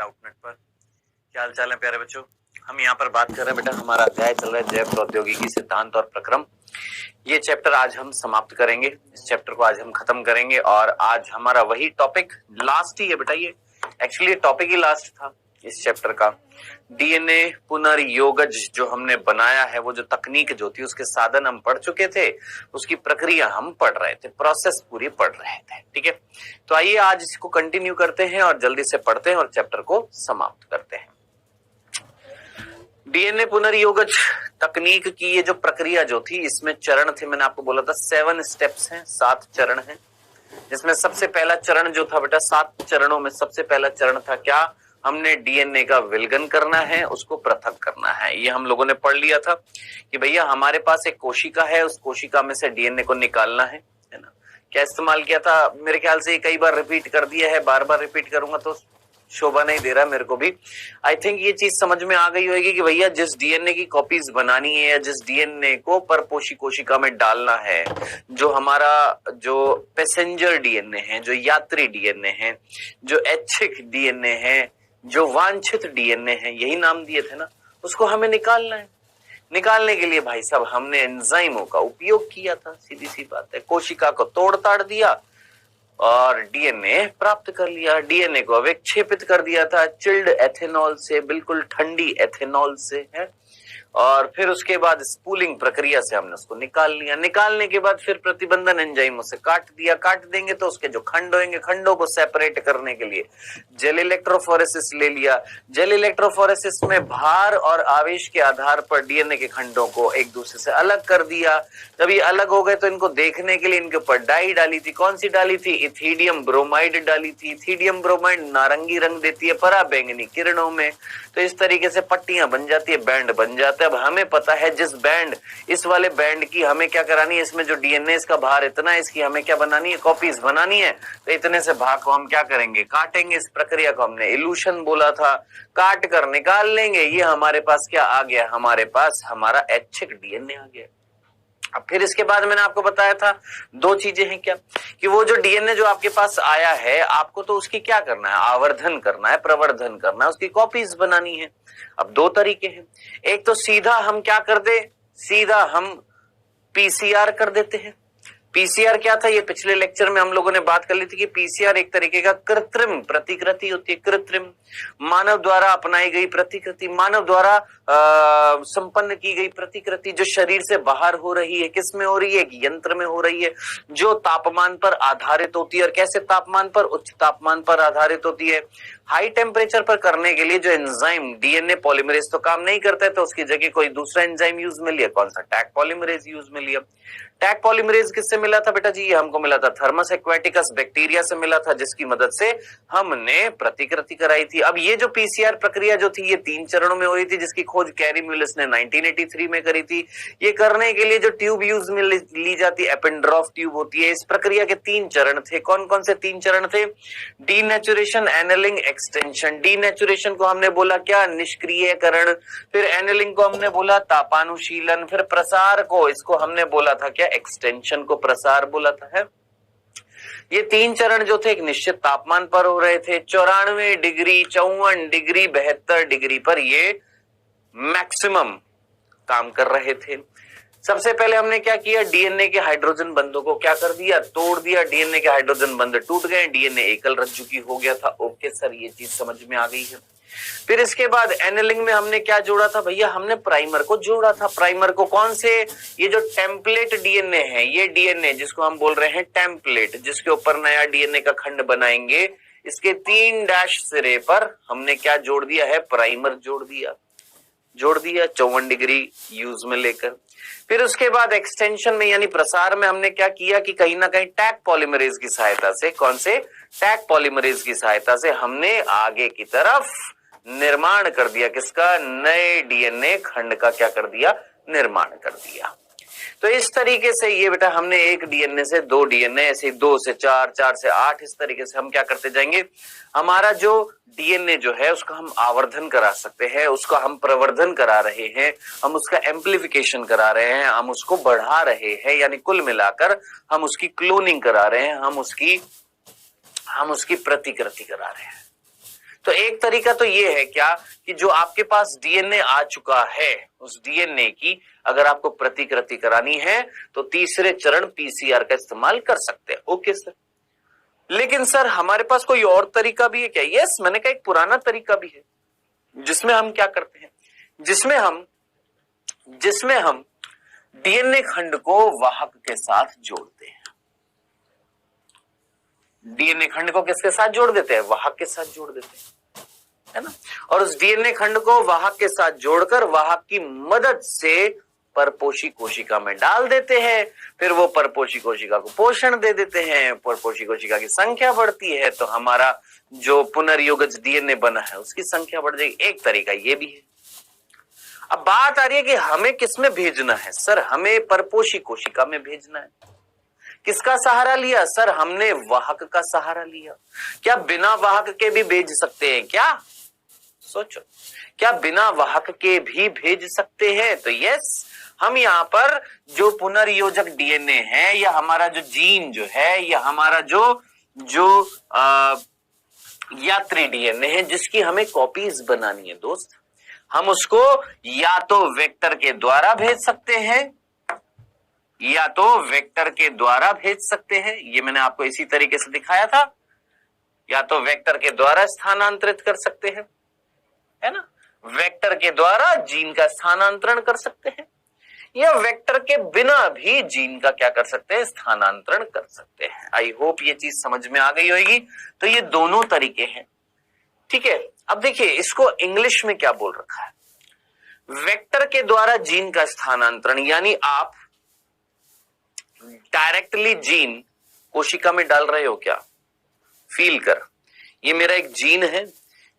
Doubtnut पर। क्या हाल चाल है प्यारे बच्चों। हम यहाँ पर बात कर रहे हैं बेटा, हमारा अध्याय चल रहा है जैव प्रौद्योगिकी सिद्धांत और प्रक्रम। ये चैप्टर आज हम समाप्त करेंगे, इस चैप्टर को आज हम खत्म करेंगे और आज हमारा वही टॉपिक लास्ट ही है बेटा। ये एक्चुअली टॉपिक ही लास्ट था इस चैप्टर का। डीएनए पुनर्योगज जो हमने बनाया है, वो जो तकनीक जो थी उसके साधन हम पढ़ चुके थे, उसकी प्रक्रिया हम पढ़ रहे थे, प्रोसेस पूरी पढ़ रहे थे। ठीक है, तो आइए आज इसको कंटिन्यू करते हैं और जल्दी से पढ़ते हैं और चैप्टर को समाप्त करते हैं। डीएनए पुनर्योगज तकनीक की ये जो प्रक्रिया जो थी, इसमें चरण थे, मैंने आपको बोला था 7 स्टेप्स हैं, 7 चरण हैं। जिसमें सबसे पहला चरण जो था बेटा, 7 चरणों में सबसे पहला चरण था क्या, हमने डीएनए का विलगन करना है, उसको पृथक करना है। ये हम लोगों ने पढ़ लिया था कि भैया हमारे पास एक कोशिका है, उस कोशिका में से डीएनए को निकालना है ना। क्या इस्तेमाल किया था, मेरे ख्याल से कई बार रिपीट कर दिया है, बार बार रिपीट करूंगा तो शोभा नहीं दे रहा मेरे को भी। आई थिंक ये चीज समझ में आ गई होगी कि भैया जिस डीएनए की कॉपीज बनानी है या जिस डीएनए को परपोषी कोशिका में डालना है, जो हमारा जो पैसेंजर डीएनए है, जो यात्री डीएनए है, जो ऐच्छिक डीएनए है, जो वांछित डीएनए है, यही नाम दिए थे ना, उसको हमें निकालना है। निकालने के लिए भाई साहब हमने एंजाइमों का उपयोग किया था, सीधी सी बात है। कोशिका को तोड़ ताड़ दिया और डीएनए प्राप्त कर लिया। डीएनए को अविक्षेपित कर दिया था चिल्ड एथेनॉल से, बिल्कुल ठंडी एथेनॉल से है। और फिर उसके बाद स्पूलिंग प्रक्रिया से हमने उसको निकाल लिया। निकालने के बाद फिर प्रतिबंधन एंजाइमों से काट दिया। काट देंगे तो उसके जो खंड होंगे, खंडों को सेपरेट करने के लिए जेल इलेक्ट्रोफोरेसिस ले लिया। जेल इलेक्ट्रोफोरेसिस में भार और आवेश के आधार पर डीएनए के खंडों को एक दूसरे से अलग कर दिया। जब ये अलग हो गए तो इनको देखने के लिए इनके ऊपर डाई डाली थी। कौन सी डाली थी? इथिडियम ब्रोमाइड डाली थी। इथिडियम ब्रोमाइड नारंगी रंग देती है पराबैंगनी किरणों में, तो इस तरीके से पट्टियां बन जाती है, बैंड बन जाता है। अब हमें पता है जिस बैंड, इस वाले बैंड की हमें क्या करानी है, इसमें जो डीएनए इसका भार इतना है, इसकी हमें क्या बनानी है, कॉपीज बनानी है। तो इतने से भाग को हम क्या करेंगे, काटेंगे। इस प्रक्रिया को हमने इल्यूशन बोला था। काट कर निकाल लेंगे। ये हमारे पास क्या आ गया, हमारे पास हमारा ऐच्छिक डीएनए आ गया। अब फिर इसके बाद मैंने आपको बताया था 2 चीजें हैं क्या, कि वो जो डीएनए जो आपके पास आया है, आपको तो उसकी क्या करना है, आवर्धन करना है, प्रवर्धन करना है, उसकी कॉपीज बनानी है। अब 2 तरीके हैं। एक तो सीधा हम क्या कर दे, सीधा हम पीसीआर कर देते हैं। पीसीआर क्या था, ये पिछले लेक्चर में हम लोगों ने बात कर ली थी कि पीसीआर एक तरीके का कृत्रिम प्रतिकृति होती है। कृत्रिम, मानव द्वारा अपनाई गई प्रतिकृति, मानव द्वारा संपन्न की गई प्रतिकृति, जो शरीर से बाहर हो रही है। किस में हो रही है? एक यंत्र में हो रही है, जो तापमान पर आधारित होती है। और कैसे तापमान पर? उच्च तापमान पर आधारित होती है। हाई टेम्परेचर पर करने के लिए जो एंजाइम डीएनए पॉलीमरेज तो काम नहीं करता है, तो उसकी जगह कोई दूसरा एंजाइम यूज में लिया। कौन सा? टैग पॉलीमरेज यूज में लिया। टैग पॉलीमरेज किससे मिला था बेटा जी? ये हमको मिला था थर्मस एक्वेटिकस बैक्टीरिया से मिला था, जिसकी मदद से हमने प्रतिकृति कराई थी। अब ये जो पीसीआर प्रक्रिया जो थी, ये 3 चरणों में हुई थी, जिसकी खोज कैरी म्यूलिस ने 1983 में करी थी। ये करने के लिए जो ट्यूब यूज में ली जाती है, एपेंड्रॉफ ट्यूब होती है। इस प्रक्रिया के 3 चरण थे। कौन कौन से 3 चरण थे? Denaturation, annealing, extension. डीनेचुरेशन को हमने बोला क्या? निष्क्रियकरण। फिर एनेलिंग को हमने बोला तापानुशीलन। फिर प्रसार को, इसको हमने बोला था क्या? एक्सटेंशन को प्रसार बोला था है। ये 3 चरण जो थे एक निश्चित तापमान पर हो रहे थे। 94 डिग्री, 54 डिग्री, 72 डिग्री पर ये मैक्सिमम काम कर रहे थे। सबसे पहले हमने क्या किया, डीएनए के हाइड्रोजन बंधों को क्या कर दिया, तोड़ दिया। डीएनए के हाइड्रोजन बंध टूट गए, डीएनए एकल रज्जु की हो गया था। ओके सर, ये चीज समझ में आ गई है। फिर इसके बाद एनेलिंग में हमने क्या जोड़ा था भैया? हमने प्राइमर को जोड़ा था। प्राइमर को कौन से? ये जो टेम्पलेट डीएनए है, ये डीएनए जिसको हम बोल रहे हैं टेम्पलेट, जिसके ऊपर नया डीएनए का खंड बनाएंगे, इसके 3 डैश सिरे पर हमने क्या जोड़ दिया है? प्राइमर जोड़ दिया। 54 डिग्री यूज में लेकर। फिर उसके बाद एक्सटेंशन में यानी प्रसार में हमने क्या किया कि कहीं ना कहीं टैग पॉलीमरेज की सहायता से, कौन से? टैग पॉलीमरेज की सहायता से हमने आगे की तरफ निर्माण कर दिया। किसका? नए डीएनए खंड का क्या कर दिया? निर्माण कर दिया। तो इस तरीके से ये बेटा हमने एक डीएनए से 2 डीएनए, ऐसे 2 से 4, 4 से 8, इस तरीके से हम क्या करते जाएंगे। हमारा जो डीएनए जो है उसका हम आवर्धन करा सकते हैं, उसका हम प्रवर्धन करा रहे हैं, हम उसका एम्प्लीफिकेशन करा रहे हैं, हम उसको बढ़ा रहे हैं, यानी कुल मिलाकर हम उसकी क्लोनिंग करा रहे हैं, हम उसकी प्रतिकृति करा रहे हैं। तो एक तरीका तो ये है क्या कि जो आपके पास डीएनए आ चुका है, उस डीएनए की अगर आपको प्रतिकृति करानी है तो तीसरे चरण पीसीआर का इस्तेमाल कर सकते हैं। ओके सर, लेकिन सर हमारे पास कोई और तरीका भी है क्या? यस, मैंने कहा एक पुराना तरीका भी है, जिसमें हम क्या करते हैं, जिसमें हम डीएनए खंड को वाहक के साथ जोड़ते हैं। डीएनए खंड को किसके साथ जोड़ देते हैं? वाहक के साथ जोड़ देते हैं, है ना। और उस डीएनए खंड को वाहक के साथ जोड़कर वाहक की मदद से परपोषी कोशिका में डाल देते हैं। फिर वो परपोषी कोशिका को पोषण दे देते हैं, परपोषी कोशिका की संख्या बढ़ती है तो हमारा जो पुनर्योगज डीएनए बना है उसकी संख्या बढ़ जाएगी। एक तरीका ये भी है। अब बात आ रही है कि हमें किसमें भेजना है? सर हमें परपोषी कोशिका में भेजना है। किसका सहारा लिया? सर हमने वाहक का सहारा लिया। क्या बिना वाहक के भी भेज सकते हैं क्या? सोचो, क्या बिना वाहक के भी भेज सकते हैं? तो यस, हम यहाँ पर जो पुनर्योजक डीएनए है या हमारा जो जीन जो है या हमारा जो यात्री डीएनए है जिसकी हमें कॉपीज बनानी है दोस्त, हम उसको या तो वेक्टर के द्वारा भेज सकते हैं या तो वेक्टर के द्वारा भेज सकते हैं। ये मैंने आपको इसी तरीके से दिखाया था। या तो वेक्टर के द्वारा स्थानांतरित कर सकते हैं, है ना, वेक्टर के द्वारा जीन का स्थानांतरण कर सकते हैं, या वेक्टर के बिना भी जीन का क्या कर सकते हैं? स्थानांतरण कर सकते हैं। आई होप ये चीज समझ में आ गई होगी। तो ये दोनों तरीके हैं, ठीक है। अब देखिए इसको इंग्लिश में क्या बोल रखा है, वेक्टर के द्वारा जीन का स्थानांतरण, यानी आप डायरेक्टली जीन कोशिका में डाल रहे हो क्या? फील कर, ये मेरा एक जीन है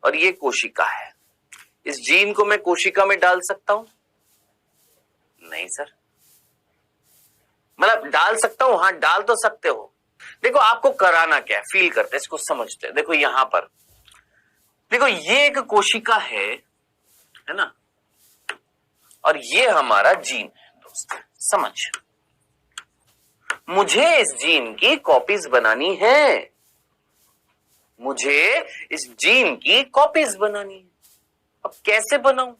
और ये कोशिका है, इस जीन को मैं कोशिका में डाल सकता हूं? नहीं सर, मतलब डाल सकता हूं, हां डाल तो सकते हो। देखो आपको कराना क्या है, फील करते, इसको समझते। देखो यहां पर देखो, ये एक कोशिका है ना, और ये हमारा जीन है दोस्त। समझ, मुझे इस जीन की कॉपीज बनानी है, मुझे इस जीन की कॉपीज बनानी है। अब कैसे बनाऊं?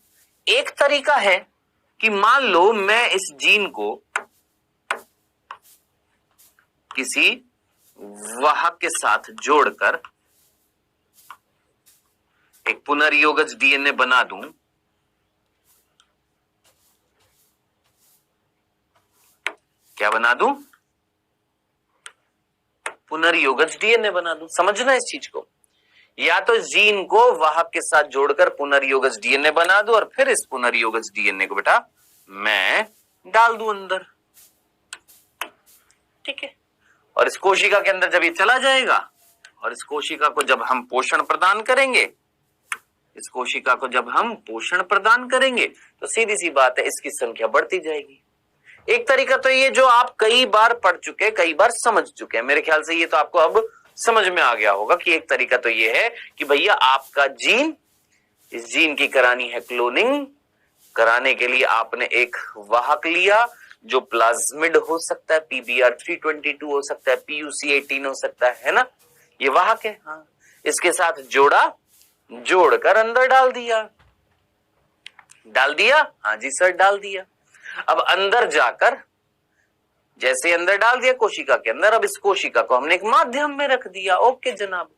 एक तरीका है कि मान लो मैं इस जीन को किसी वाहक के साथ जोड़कर एक पुनर्योगज डीएनए बना दूं। क्या बना दूं? पुनर्योगज डीएनए बना दूं। समझना इस चीज को, या तो जीन को वाहक के साथ जोड़कर पुनर्योगज डीएनए बना दूं और फिर इस पुनर्योगज डीएनए को बेटा मैं डाल दूं अंदर, ठीक है। और इस कोशिका के अंदर जब ये चला जाएगा और इस कोशिका को जब हम पोषण प्रदान करेंगे, इस कोशिका को जब हम पोषण प्रदान करेंगे तो सीधी सी बात है इसकी संख्या बढ़ती जाएगी। एक तरीका तो ये जो आप कई बार पढ़ चुके, कई बार समझ चुके हैं, मेरे ख्याल से ये तो आपको अब समझ में आ गया होगा कि एक तरीका तो ये है कि भैया आपका जीन, इस जीन की करानी है क्लोनिंग। कराने के लिए आपने एक वाहक लिया जो प्लाज्मिड हो सकता है, PBR 322 हो सकता है, PUC 18 हो सकता है ना, ये वाहक है। हाँ, इसके साथ जोड़ा, जोड़कर अंदर डाल दिया। डाल दिया? हाँ जी सर डाल दिया। अब अंदर जाकर जैसे अंदर डाल दिया कोशिका के अंदर, अब इस कोशिका को हमने एक माध्यम में रख दिया। ओके जनाब,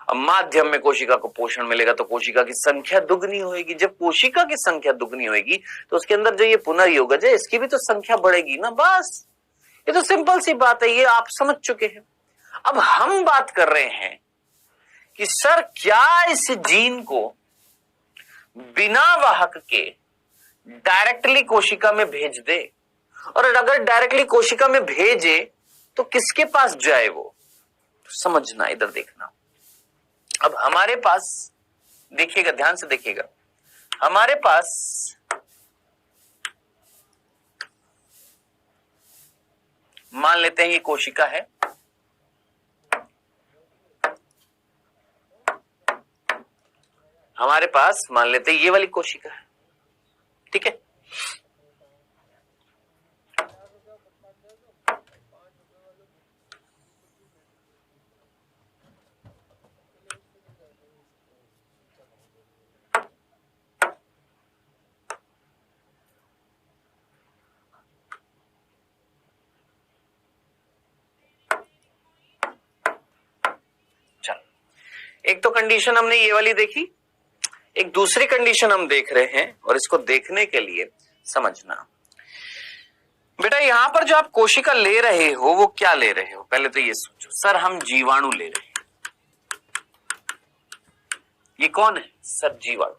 अब माध्यम में कोशिका को पोषण मिलेगा तो कोशिका की संख्या दुगनी होगी। जब कोशिका की संख्या दुगनी होगी तो उसके अंदर जो ये पुनर्योगज है इसकी भी तो संख्या बढ़ेगी ना। बस ये तो सिंपल सी बात है, ये आप समझ चुके हैं। अब हम बात कर रहे हैं कि सर क्या इस जीन को बिना वाहक के डायरेक्टली कोशिका में भेज दे, और अगर डायरेक्टली कोशिका में भेजे तो किसके पास जाए वो? तो समझना, इधर देखना। अब हमारे पास देखिएगा, ध्यान से देखिएगा, हमारे पास मान लेते हैं ये कोशिका है, हमारे पास मान लेते हैं ये वाली कोशिका है, ठीक है। एक तो कंडीशन हमने ये वाली देखी, एक दूसरी कंडीशन हम देख रहे हैं और इसको देखने के लिए समझना। बेटा यहां पर जो आप कोशिका ले रहे हो वो क्या ले रहे हो, पहले तो ये सोचो। सर हम जीवाणु ले रहे हैं। ये कौन है? सर जीवाणु।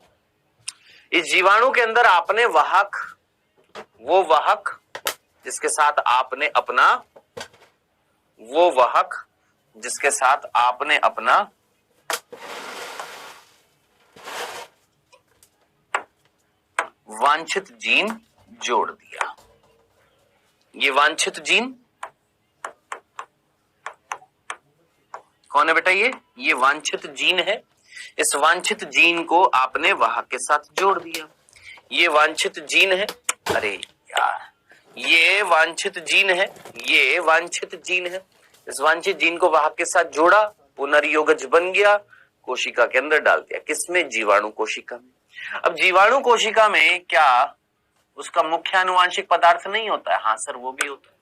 इस जीवाणु के अंदर आपने वाहक, वो वाहक जिसके साथ आपने अपना, वो वाहक जिसके साथ आपने अपना वांछित जीन जोड़ दिया। ये वांछित जीन कौन है बेटा? ये वांछित जीन है। इस वांछित जीन को आपने वाहक के साथ जोड़ दिया। ये वांछित जीन है, अरे यार ये वांछित जीन है, ये वांछित जीन है। इस वांछित जीन को वाहक के साथ जोड़ा, पुनर्योगज बन गया, कोशिका के अंदर डाल दिया। किसमें? जीवाणु कोशिका में। अब जीवाणु कोशिका में क्या उसका मुख्य आनुवांशिक पदार्थ नहीं होता है? हाँ सर वो भी होता है,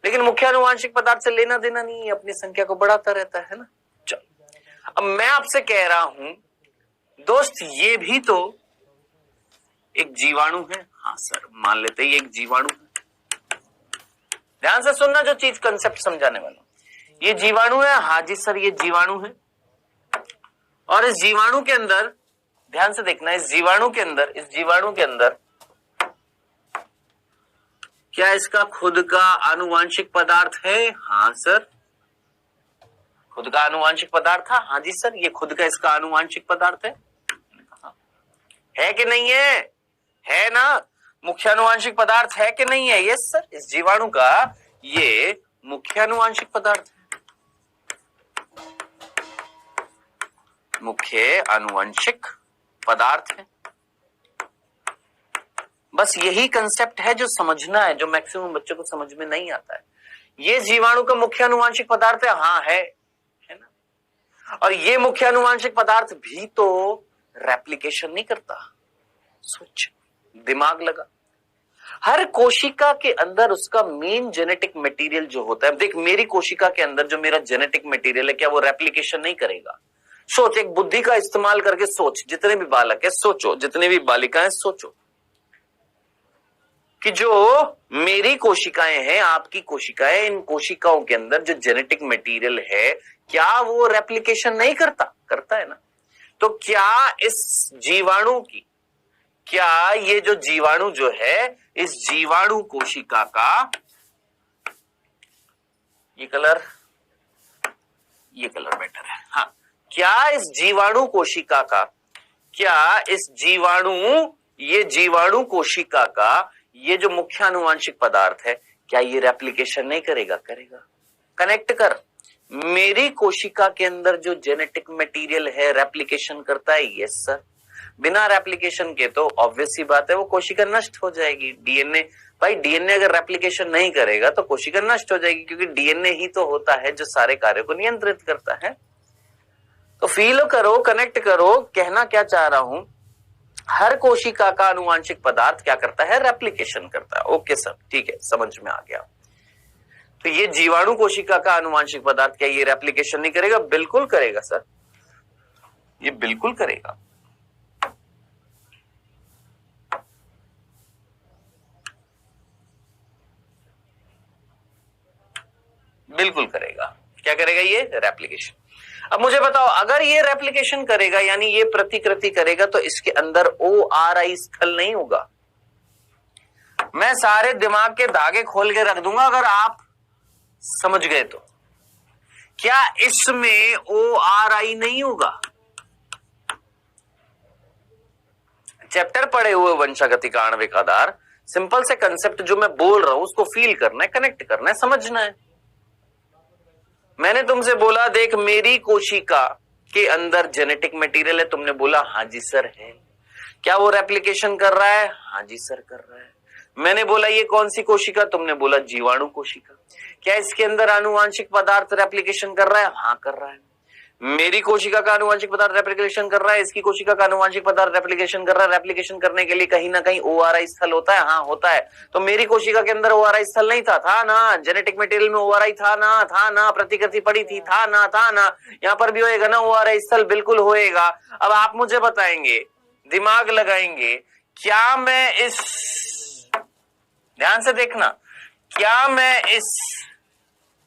लेकिन मुख्य आनुवांशिक पदार्थ से लेना देना नहीं है, अपनी संख्या को बढ़ाता रहता है ना। चलो अब मैं आपसे कह रहा हूं दोस्त ये भी तो एक जीवाणु है। हाँ सर मान लेते हैं ये एक जीवाणु है। ध्यान से सुनना जो चीज कंसेप्ट समझाने वाला, ये जीवाणु है। हाँ जी सर ये जीवाणु है। और इस जीवाणु के अंदर ध्यान से देखना, इस जीवाणु के अंदर क्या इसका खुद का आनुवांशिक पदार्थ है? हाँ सर खुद का आनुवांशिक पदार्थ था। हाँ जी सर ये खुद का इसका आनुवांशिक पदार्थ है कि नहीं है? है ना, मुख्य आनुवांशिक पदार्थ है कि नहीं है? यस सर इस जीवाणु का ये मुख्य आनुवांशिक पदार्थ है, मुख्य आनुवांशिक पदार्थ है। बस यही कंसेप्ट है जो समझना है, जो मैक्सिमम बच्चों को समझ में नहीं आता है। ये जीवाणु का मुख्य आनुवांशिक पदार्थ है। हाँ है ना। और ये मुख्य आनुवांशिक पदार्थ भी तो रेप्लिकेशन नहीं करता। सोच, दिमाग लगा। हर कोशिका के अंदर उसका मेन जेनेटिक मटेरियल जो होता है, देख मेरी कोशिका के अंदर जो मेरा जेनेटिक मटेरियल है क्या वो रेप्लिकेशन नहीं करेगा? सोच, एक बुद्धि का इस्तेमाल करके सोच। जितने भी बालक है सोचो, जितने भी बालिकाएं सोचो कि जो मेरी कोशिकाएं हैं, आपकी कोशिकाएं, इन कोशिकाओं के अंदर जो जेनेटिक मटेरियल है क्या वो रेप्लिकेशन नहीं करता? करता है ना। तो क्या इस जीवाणु की, क्या ये जो जीवाणु जो है, इस जीवाणु कोशिका का ये कलर बेटर है। हाँ, क्या इस जीवाणु कोशिका का, क्या इस जीवाणु, ये जीवाणु कोशिका का ये जो मुख्य आनुवांशिक पदार्थ है क्या ये रेप्लिकेशन नहीं करेगा? करेगा। कनेक्ट कर, मेरी कोशिका के अंदर जो जेनेटिक मटेरियल है रेप्लिकेशन करता है? Yes sir. बिना रेप्लिकेशन के तो ऑब्वियस सी बात है वो कोशिका नष्ट हो जाएगी। डीएनए, भाई डीएनए अगर रेप्लिकेशन नहीं करेगा तो कोशिका नष्ट हो जाएगी, क्योंकि डीएनए ही तो होता है जो सारे कार्यों को नियंत्रित करता है। तो फील करो, कनेक्ट करो, कहना क्या चाह रहा हूं, हर कोशिका का आनुवांशिक पदार्थ क्या करता है? रेप्लिकेशन करता है। ओके सर ठीक है, समझ में आ गया। तो ये जीवाणु कोशिका का आनुवांशिक पदार्थ क्या ये रेप्लिकेशन नहीं करेगा? बिल्कुल करेगा सर, ये बिल्कुल करेगा। बिल्कुल करेगा। क्या करेगा? ये रेप्लिकेशन। अब मुझे बताओ, अगर ये रेप्लिकेशन करेगा यानी ये प्रतिकृति करेगा तो इसके अंदर ORI स्थल नहीं होगा। मैं सारे दिमाग के धागे खोल के रख दूंगा अगर आप समझ गए तो। क्या इसमें ORI नहीं होगा? चैप्टर पढ़े हुए वंशागति का आणविक आधार, सिंपल से कंसेप्ट जो मैं बोल रहा हूं उसको फील करना है, कनेक्ट करना है, समझना है। मैंने तुमसे बोला देख मेरी कोशिका के अंदर जेनेटिक मटेरियल है, तुमने बोला हाँ जी सर है। क्या वो रेप्लिकेशन कर रहा है? हाँ जी सर कर रहा है। मैंने बोला ये कौन सी कोशिका? तुमने बोला जीवाणु कोशिका। क्या इसके अंदर आनुवांशिक पदार्थ रेप्लिकेशन कर रहा है? हाँ कर रहा है। मेरी कोशिका का आनुवंशिक पदार्थ रेप्लिकेशन कर रहा है, इसकी कोशिका का आनुवंशिक पदार्थ रेप्लिकेशन कर रहा है। रेप्लिकेशन करने के लिए कहीं ना कहीं ओआरआई स्थल होता है, हाँ होता है। तो मेरी कोशिका के अंदर ओआरआई स्थल नहीं था ना, जेनेटिक मटेरियल में ओआरआई था ना, प्रतिकृति पड़ी थी, था ना, यहाँ पर भी होएगा ना ओआरआई स्थल, बिल्कुल होएगा। अब आप मुझे बताएंगे, दिमाग लगाएंगे, क्या मैं इस, ध्यान से देखना, क्या मैं इस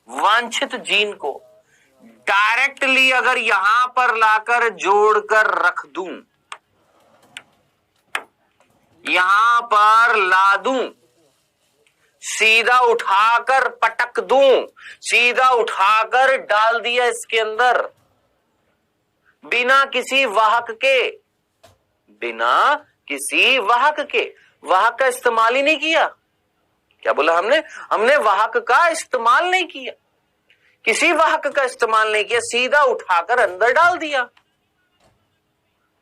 वांछित जीन को डायरेक्टली अगर यहां पर लाकर जोड़कर रख दूं, यहां पर ला दूं, सीधा उठाकर पटक दूं, सीधा उठाकर डाल दिया इसके अंदर, बिना किसी वाहक के, बिना किसी वाहक के, वाहक का इस्तेमाल ही नहीं किया। क्या बोला हमने वाहक का इस्तेमाल नहीं किया, किसी वाहक का इस्तेमाल नहीं किया, सीधा उठाकर अंदर डाल दिया।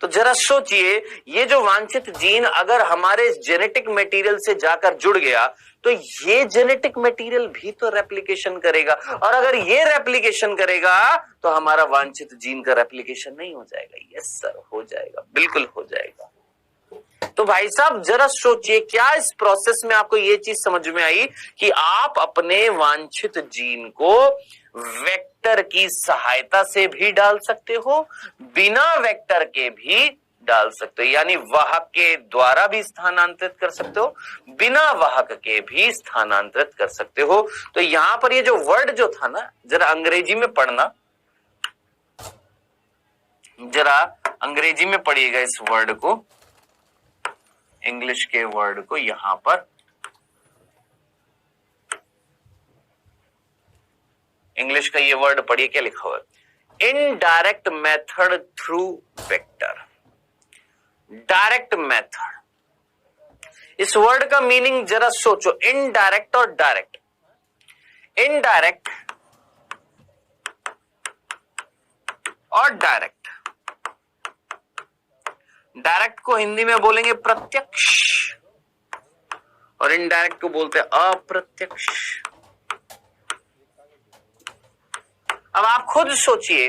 तो जरा सोचिए, ये जो वांछित जीन अगर हमारे जेनेटिक मटेरियल से जाकर जुड़ गया तो ये जेनेटिक मटेरियल भी तो रेप्लिकेशन करेगा, और अगर ये रेप्लिकेशन करेगा तो हमारा वांछित जीन का रेप्लिकेशन नहीं हो जाएगा? यस सर, हो जाएगा, बिल्कुल हो जाएगा। तो भाई साहब जरा सोचिए, क्या इस प्रोसेस में आपको ये चीज समझ में आई कि आप अपने वांछित जीन को वेक्टर की सहायता से भी डाल सकते हो, बिना वेक्टर के भी डाल सकते हो, यानी वाहक के द्वारा भी स्थानांतरित कर सकते हो, बिना वाहक के भी स्थानांतरित कर सकते हो। तो यहां पर ये जो वर्ड जो था ना, जरा अंग्रेजी में पढ़ना, जरा अंग्रेजी में पढ़िएगा इस वर्ड को, इंग्लिश के वर्ड को। यहां पर इंग्लिश का ये वर्ड पढ़िए, क्या लिखा हुआ है? Indirect method through vector. Direct method, इस वर्ड का मीनिंग जरा सोचो, इनडायरेक्ट और डायरेक्ट। इनडायरेक्ट और डायरेक्ट, डायरेक्ट को हिंदी में बोलेंगे प्रत्यक्ष और इनडायरेक्ट को बोलते हैं अप्रत्यक्ष। अब आप खुद सोचिए,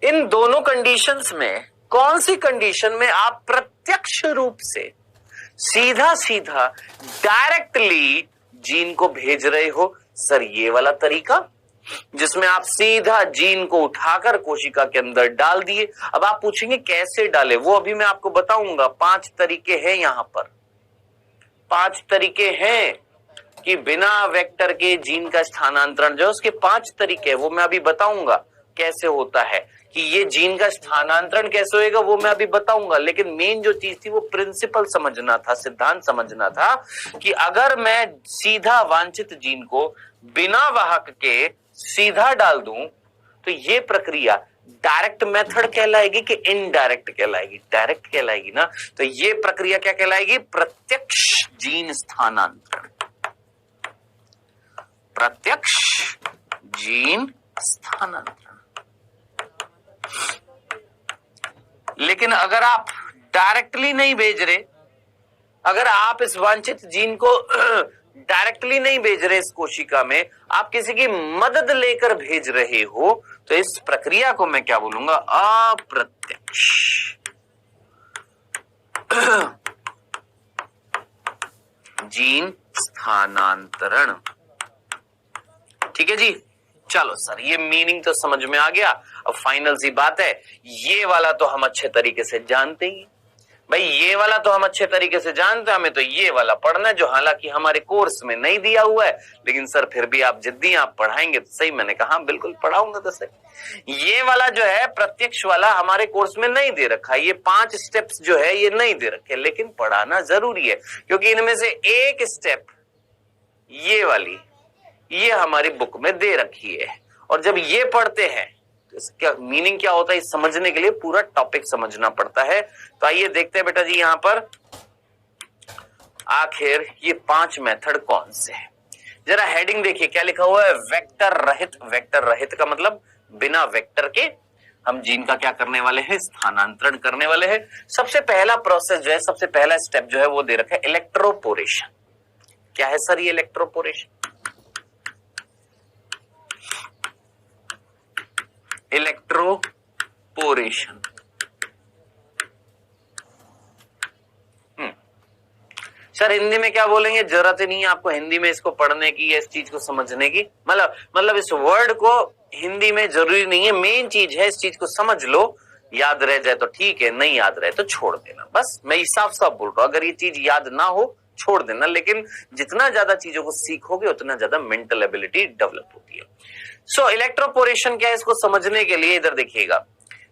इन दोनों कंडीशंस में कौन सी कंडीशन में आप प्रत्यक्ष रूप से सीधा सीधा डायरेक्टली जीन को भेज रहे हो? सर ये वाला तरीका जिसमें आप सीधा जीन को उठाकर कोशिका के अंदर डाल दिए। अब आप पूछेंगे कैसे डाले, वो अभी मैं आपको बताऊंगा। 5 तरीके हैं यहां पर, 5 तरीके हैं कि बिना वेक्टर के जीन का स्थानांतरण जो उसके 5 तरीके हैं, वो मैं अभी बताऊंगा कैसे होता है, कि ये जीन का स्थानांतरण कैसे होएगा वो मैं अभी बताऊंगा। लेकिन मेन जो चीज थी वो प्रिंसिपल समझना था, सिद्धांत समझना था कि अगर मैं सीधा वांछित जीन को बिना वाहक के सीधा डाल दूं तो ये प्रक्रिया डायरेक्ट मेथड कहलाएगी कि इनडायरेक्ट कहलाएगी? डायरेक्ट कहलाएगी ना। तो ये प्रक्रिया क्या कहलाएगी? प्रत्यक्ष जीन स्थानांतरण। प्रत्यक्ष जीन स्थानांतरण। लेकिन अगर आप डायरेक्टली नहीं भेज रहे, अगर आप इस वांछित जीन को डायरेक्टली नहीं भेज रहे इस कोशिका में, आप किसी की मदद लेकर भेज रहे हो, तो इस प्रक्रिया को मैं क्या बोलूंगा? अप्रत्यक्ष जीन स्थानांतरण। ठीक है जी, चलो सर ये मीनिंग तो समझ में आ गया। अब फाइनल सी बात है, ये वाला तो हम अच्छे तरीके से जानते ही भाई, ये वाला तो हम अच्छे तरीके से जानते हैं, हमें तो ये वाला पढ़ना है, जो हालांकि हमारे कोर्स में नहीं दिया हुआ है, लेकिन सर फिर भी आप जिद्दी, आप पढ़ाएंगे तो सही। मैंने कहा बिल्कुल पढ़ाऊंगा तो सही। ये वाला जो है प्रत्यक्ष वाला हमारे कोर्स में नहीं दे रखा है, ये 5 स्टेप्स जो है ये नहीं दे रखे, लेकिन पढ़ाना जरूरी है, क्योंकि इनमें से एक स्टेप ये वाली ये हमारी बुक में दे रखी है, और जब ये पढ़ते हैं तो इसका मीनिंग क्या होता है इस समझने के लिए पूरा टॉपिक समझना पड़ता है। तो आइए देखते हैं बेटा जी यहां पर आखिर ये 5 मेथड कौन से हैं। जरा हेडिंग देखिए क्या लिखा हुआ है, वेक्टर रहित। वेक्टर रहित का मतलब बिना वेक्टर के हम जीन का क्या करने वाले हैं? स्थानांतरण करने वाले हैं। सबसे पहला प्रोसेस जो है, सबसे पहला स्टेप जो है वो दे रखा है इलेक्ट्रोपोरेशन। क्या है सर ये इलेक्ट्रोपोरेशन? इलेक्ट्रोपोरेशन पोरेशन। सर हिंदी में क्या बोलेंगे? जरूरत ही नहीं है आपको हिंदी में इसको पढ़ने की या इस चीज को समझने की। मतलब इस वर्ड को हिंदी में जरूरी नहीं है, मेन चीज है इस चीज को समझ लो, याद रह जाए तो ठीक है, नहीं याद रहे तो छोड़ देना। बस मैं साफ साफ बोल रहा हूं, अगर ये चीज याद ना हो छोड़ देना, लेकिन जितना ज्यादा चीजों को सीखोगे उतना ज्यादा मेंटल एबिलिटी डेवलप होती है। सो इलेक्ट्रोपोरेशन क्या है, इसको समझने के लिए इधर देखिएगा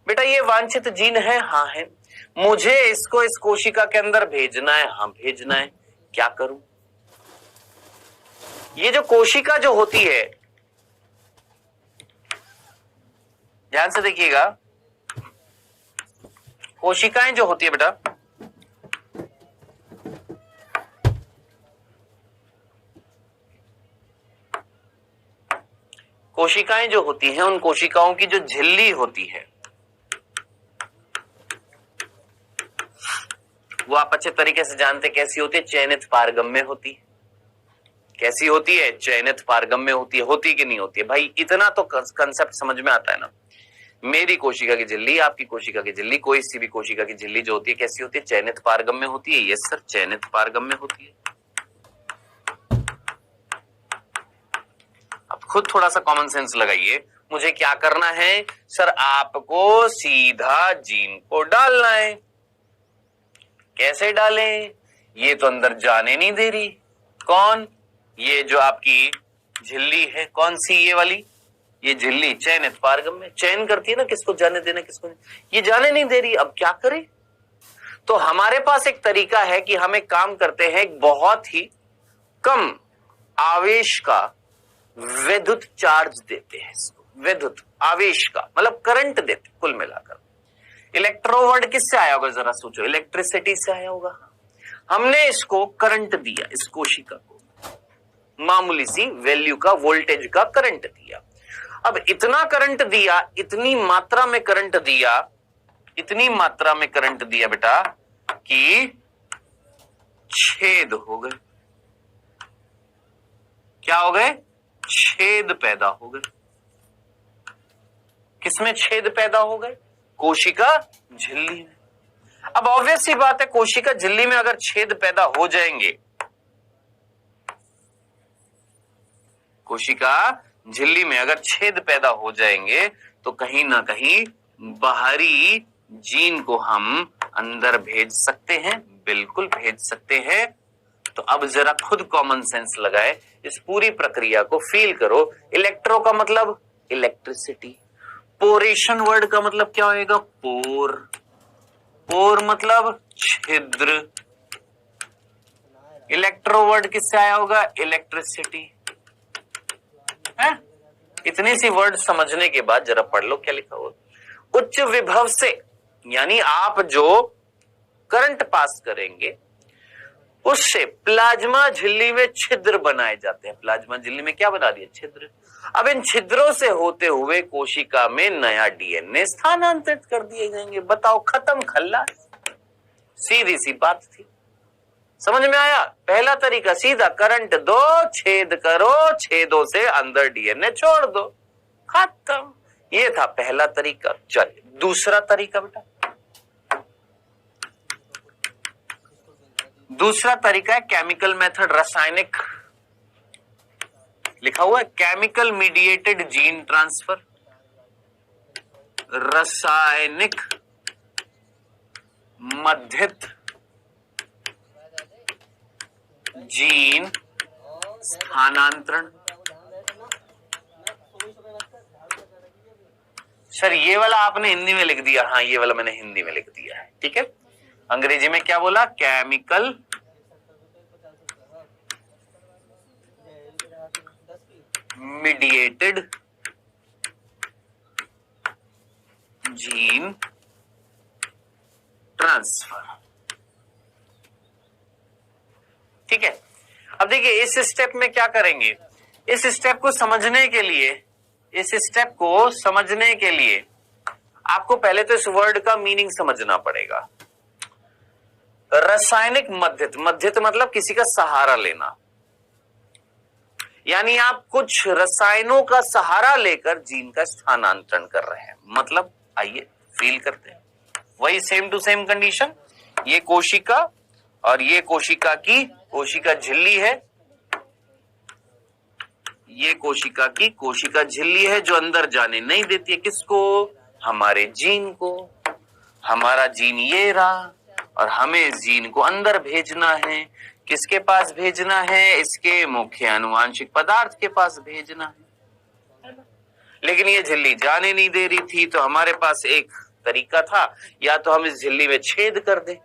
बेटा, ये वांछित जीन है, हाँ है, मुझे इसको इस कोशिका के अंदर भेजना है, हाँ भेजना है, क्या करूं? ये जो कोशिका जो होती है, ध्यान से देखिएगा, कोशिकाएं जो होती है बेटा, कोशिकाएं जो होती हैं, उन कोशिकाओं की जो झिल्ली होती है वो आप अच्छे तरीके से जानते कैसी होती है, चयनित पारगम्य होती है। कैसी होती है? चयनित पारगम्य होती है। होती कि नहीं होती है? भाई इतना तो कंसेप्ट समझ में आता है ना। मेरी कोशिका की झिल्ली, आपकी कोशिका की झिल्ली, कोई सी भी कोशिका की झिल्ली जो होती है कैसी होती है? चयनित पारगम्य होती है। यस सर, चयनित पारगम्य होती है। अब खुद थोड़ा सा कॉमन सेंस लगाइए, मुझे क्या करना है सर? आपको सीधा जीन को डालना है। कैसे डालें? ये तो अंदर जाने नहीं दे रही। कौन? ये जो आपकी झिल्ली है, कौन सी? ये वाली, ये झिल्ली चयनित पारगम्य चयन करती है ना, किसको जाने देना किसको नहीं, ये जाने नहीं दे रही। अब क्या करें? तो हमारे पास एक तरीका है कि हम एक काम करते हैं, एक बहुत ही कम आवेश का विद्युत चार्ज देते हैं इसको, विद्युत आवेश का मतलब करंट देते। कुल मिलाकर इलेक्ट्रोवर्ड किससे आया होगा? जरा सोचो, इलेक्ट्रिसिटी से आया होगा। हमने इसको करंट दिया, इस कोशिका को मामूली सी वैल्यू का, वोल्टेज का करंट दिया। अब इतना करंट दिया, इतनी मात्रा में करंट दिया, इतनी मात्रा में करंट दिया बेटा कि छेद हो गए। क्या हो गए? छेद पैदा हो गए। किसमें छेद पैदा हो गए? कोशिका झिल्ली में। अब ऑब्वियस सी बात है, कोशिका झिल्ली में अगर छेद पैदा हो जाएंगे, कोशिका झिल्ली में अगर छेद पैदा हो जाएंगे तो कहीं ना कहीं बाहरी जीन को हम अंदर भेज सकते हैं। बिल्कुल भेज सकते हैं। तो अब जरा खुद कॉमन सेंस लगाए, इस पूरी प्रक्रिया को फील करो। इलेक्ट्रो का मतलब इलेक्ट्रिसिटी, पोरेशन वर्ड का मतलब क्या होएगा? पोर, पोर मतलब छिद्र। इलेक्ट्रो वर्ड किससे आया होगा? इलेक्ट्रिसिटी है। इतनी सी वर्ड समझने के बाद जरा पढ़ लो क्या लिखा हुआ। उच्च विभव से, यानी आप जो करंट पास करेंगे उससे प्लाज्मा झिल्ली में छिद्र बनाए जाते हैं। प्लाज्मा झिल्ली में क्या बना दिया? छिद्र। अब इन छिद्रों से होते हुए कोशिका में नया डीएनए स्थानांतरित कर दिए जाएंगे। बताओ, खत्म खल्ला। सीधी सी बात थी, समझ में आया? पहला तरीका सीधा, करंट दो, छेद करो, छेदों से अंदर डीएनए छोड़ दो, खत्म। ये था पहला तरीका। चलिए दूसरा तरीका बेटा, दूसरा तरीका है केमिकल मेथड, रासायनिक। लिखा हुआ है केमिकल मीडिएटेड जीन ट्रांसफर, रासायनिक मध्यस्थ जीन स्थानांतरण। सर ये वाला आपने हिंदी में लिख दिया। हाँ, ये वाला मैंने हिंदी में लिख दिया है, ठीक है। अंग्रेजी में क्या बोला? केमिकल मीडिएटेड जीन ट्रांसफर, ठीक है। अब देखिए इस स्टेप में क्या करेंगे, इस स्टेप को समझने के लिए, इस स्टेप को समझने के लिए आपको पहले तो इस वर्ड का मीनिंग समझना पड़ेगा। रासायनिक मध्यस्थ, मध्यस्थ मतलब किसी का सहारा लेना, यानी आप कुछ रसायनों का सहारा लेकर जीन का स्थानांतरण कर रहे हैं। मतलब आइए फील करते हैं। वही सेम टू सेम कंडीशन, ये कोशिका और ये कोशिका की कोशिका झिल्ली है, ये कोशिका की कोशिका झिल्ली है जो अंदर जाने नहीं देती है किसको, हमारे जीन को। हमारा जीन ये रहा और हमें जीन को अंदर भेजना है। किसके पास भेजना है, इसके मुख्य आनुवांशिक पदार्थ के पास भेजना है। लेकिन ये झिल्ली जाने नहीं दे रही थी, तो हमारे पास एक तरीका था, या तो हम इस झिल्ली में छेद कर दें।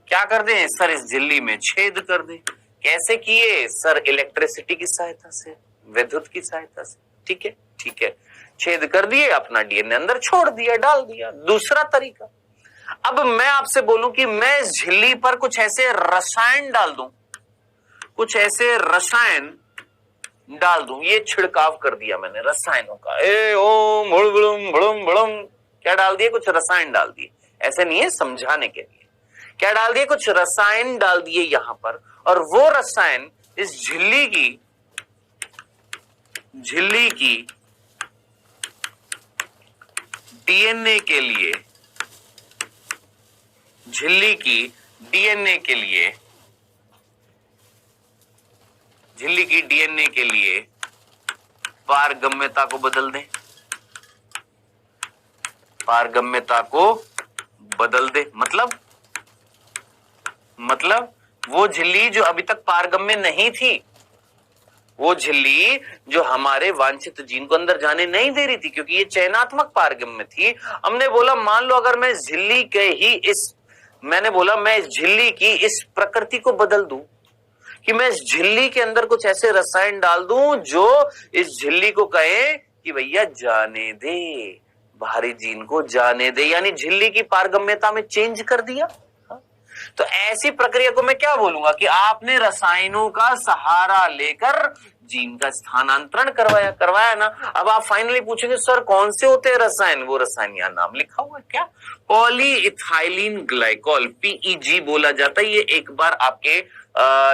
क्या कर दें सर, इस झिल्ली में छेद कर दें। कैसे किए सर, इलेक्ट्रिसिटी की सहायता से, विद्युत की सहायता से। ठीक है, ठीक है, छेद कर दिए, अपना डीएनए अंदर छोड़ दिया, डाल दिया। दूसरा तरीका, अब मैं आपसे बोलूं कि मैं इस झिल्ली पर कुछ ऐसे रसायन डाल दूं, कुछ ऐसे रसायन डाल दूं, ये छिड़काव कर दिया मैंने रसायनों का, ए ओम भुड़ुम भुड़ुम भुड़ुम, क्या डाल दिए, कुछ रसायन डाल दिए। ऐसे नहीं है, समझाने के लिए। क्या डाल दिए, कुछ रसायन डाल दिए यहां पर, और वो रसायन इस झिल्ली की डीएनए के लिए, झिल्ली की डीएनए के लिए, झिल्ली की डीएनए के लिए पारगम्यता को बदल दें, पारगम्यता को बदल दे। मतलब वो झिल्ली जो अभी तक पारगम्य नहीं थी, वो झिल्ली जो हमारे वांछित जीन को अंदर जाने नहीं दे रही थी, क्योंकि ये चयनात्मक पारगम्य थी। हमने बोला मान लो अगर मैं झिल्ली के ही मैंने बोला मैं इस झिल्ली की इस प्रकृति को बदल दूं, कि मैं इस झिल्ली के अंदर कुछ ऐसे रसायन डाल दूं जो इस झिल्ली को कहे कि भैया जाने दे, बाहरी जीन को जाने दे, यानी झिल्ली की पारगम्यता में चेंज कर दिया। तो ऐसी प्रक्रिया को मैं क्या बोलूंगा कि आपने रसायनों का सहारा लेकर जीन का स्थानांतरण करवाया ना। अब आप फाइनली पूछेंगे सर कौन से होते हैं रसायन, वो रसायन यहाँ नाम लिखा हुआ है, क्या, पॉलीइथाइलिन ग्लाइकॉल, पीईजी बोला जाता है। ये एक बार आपके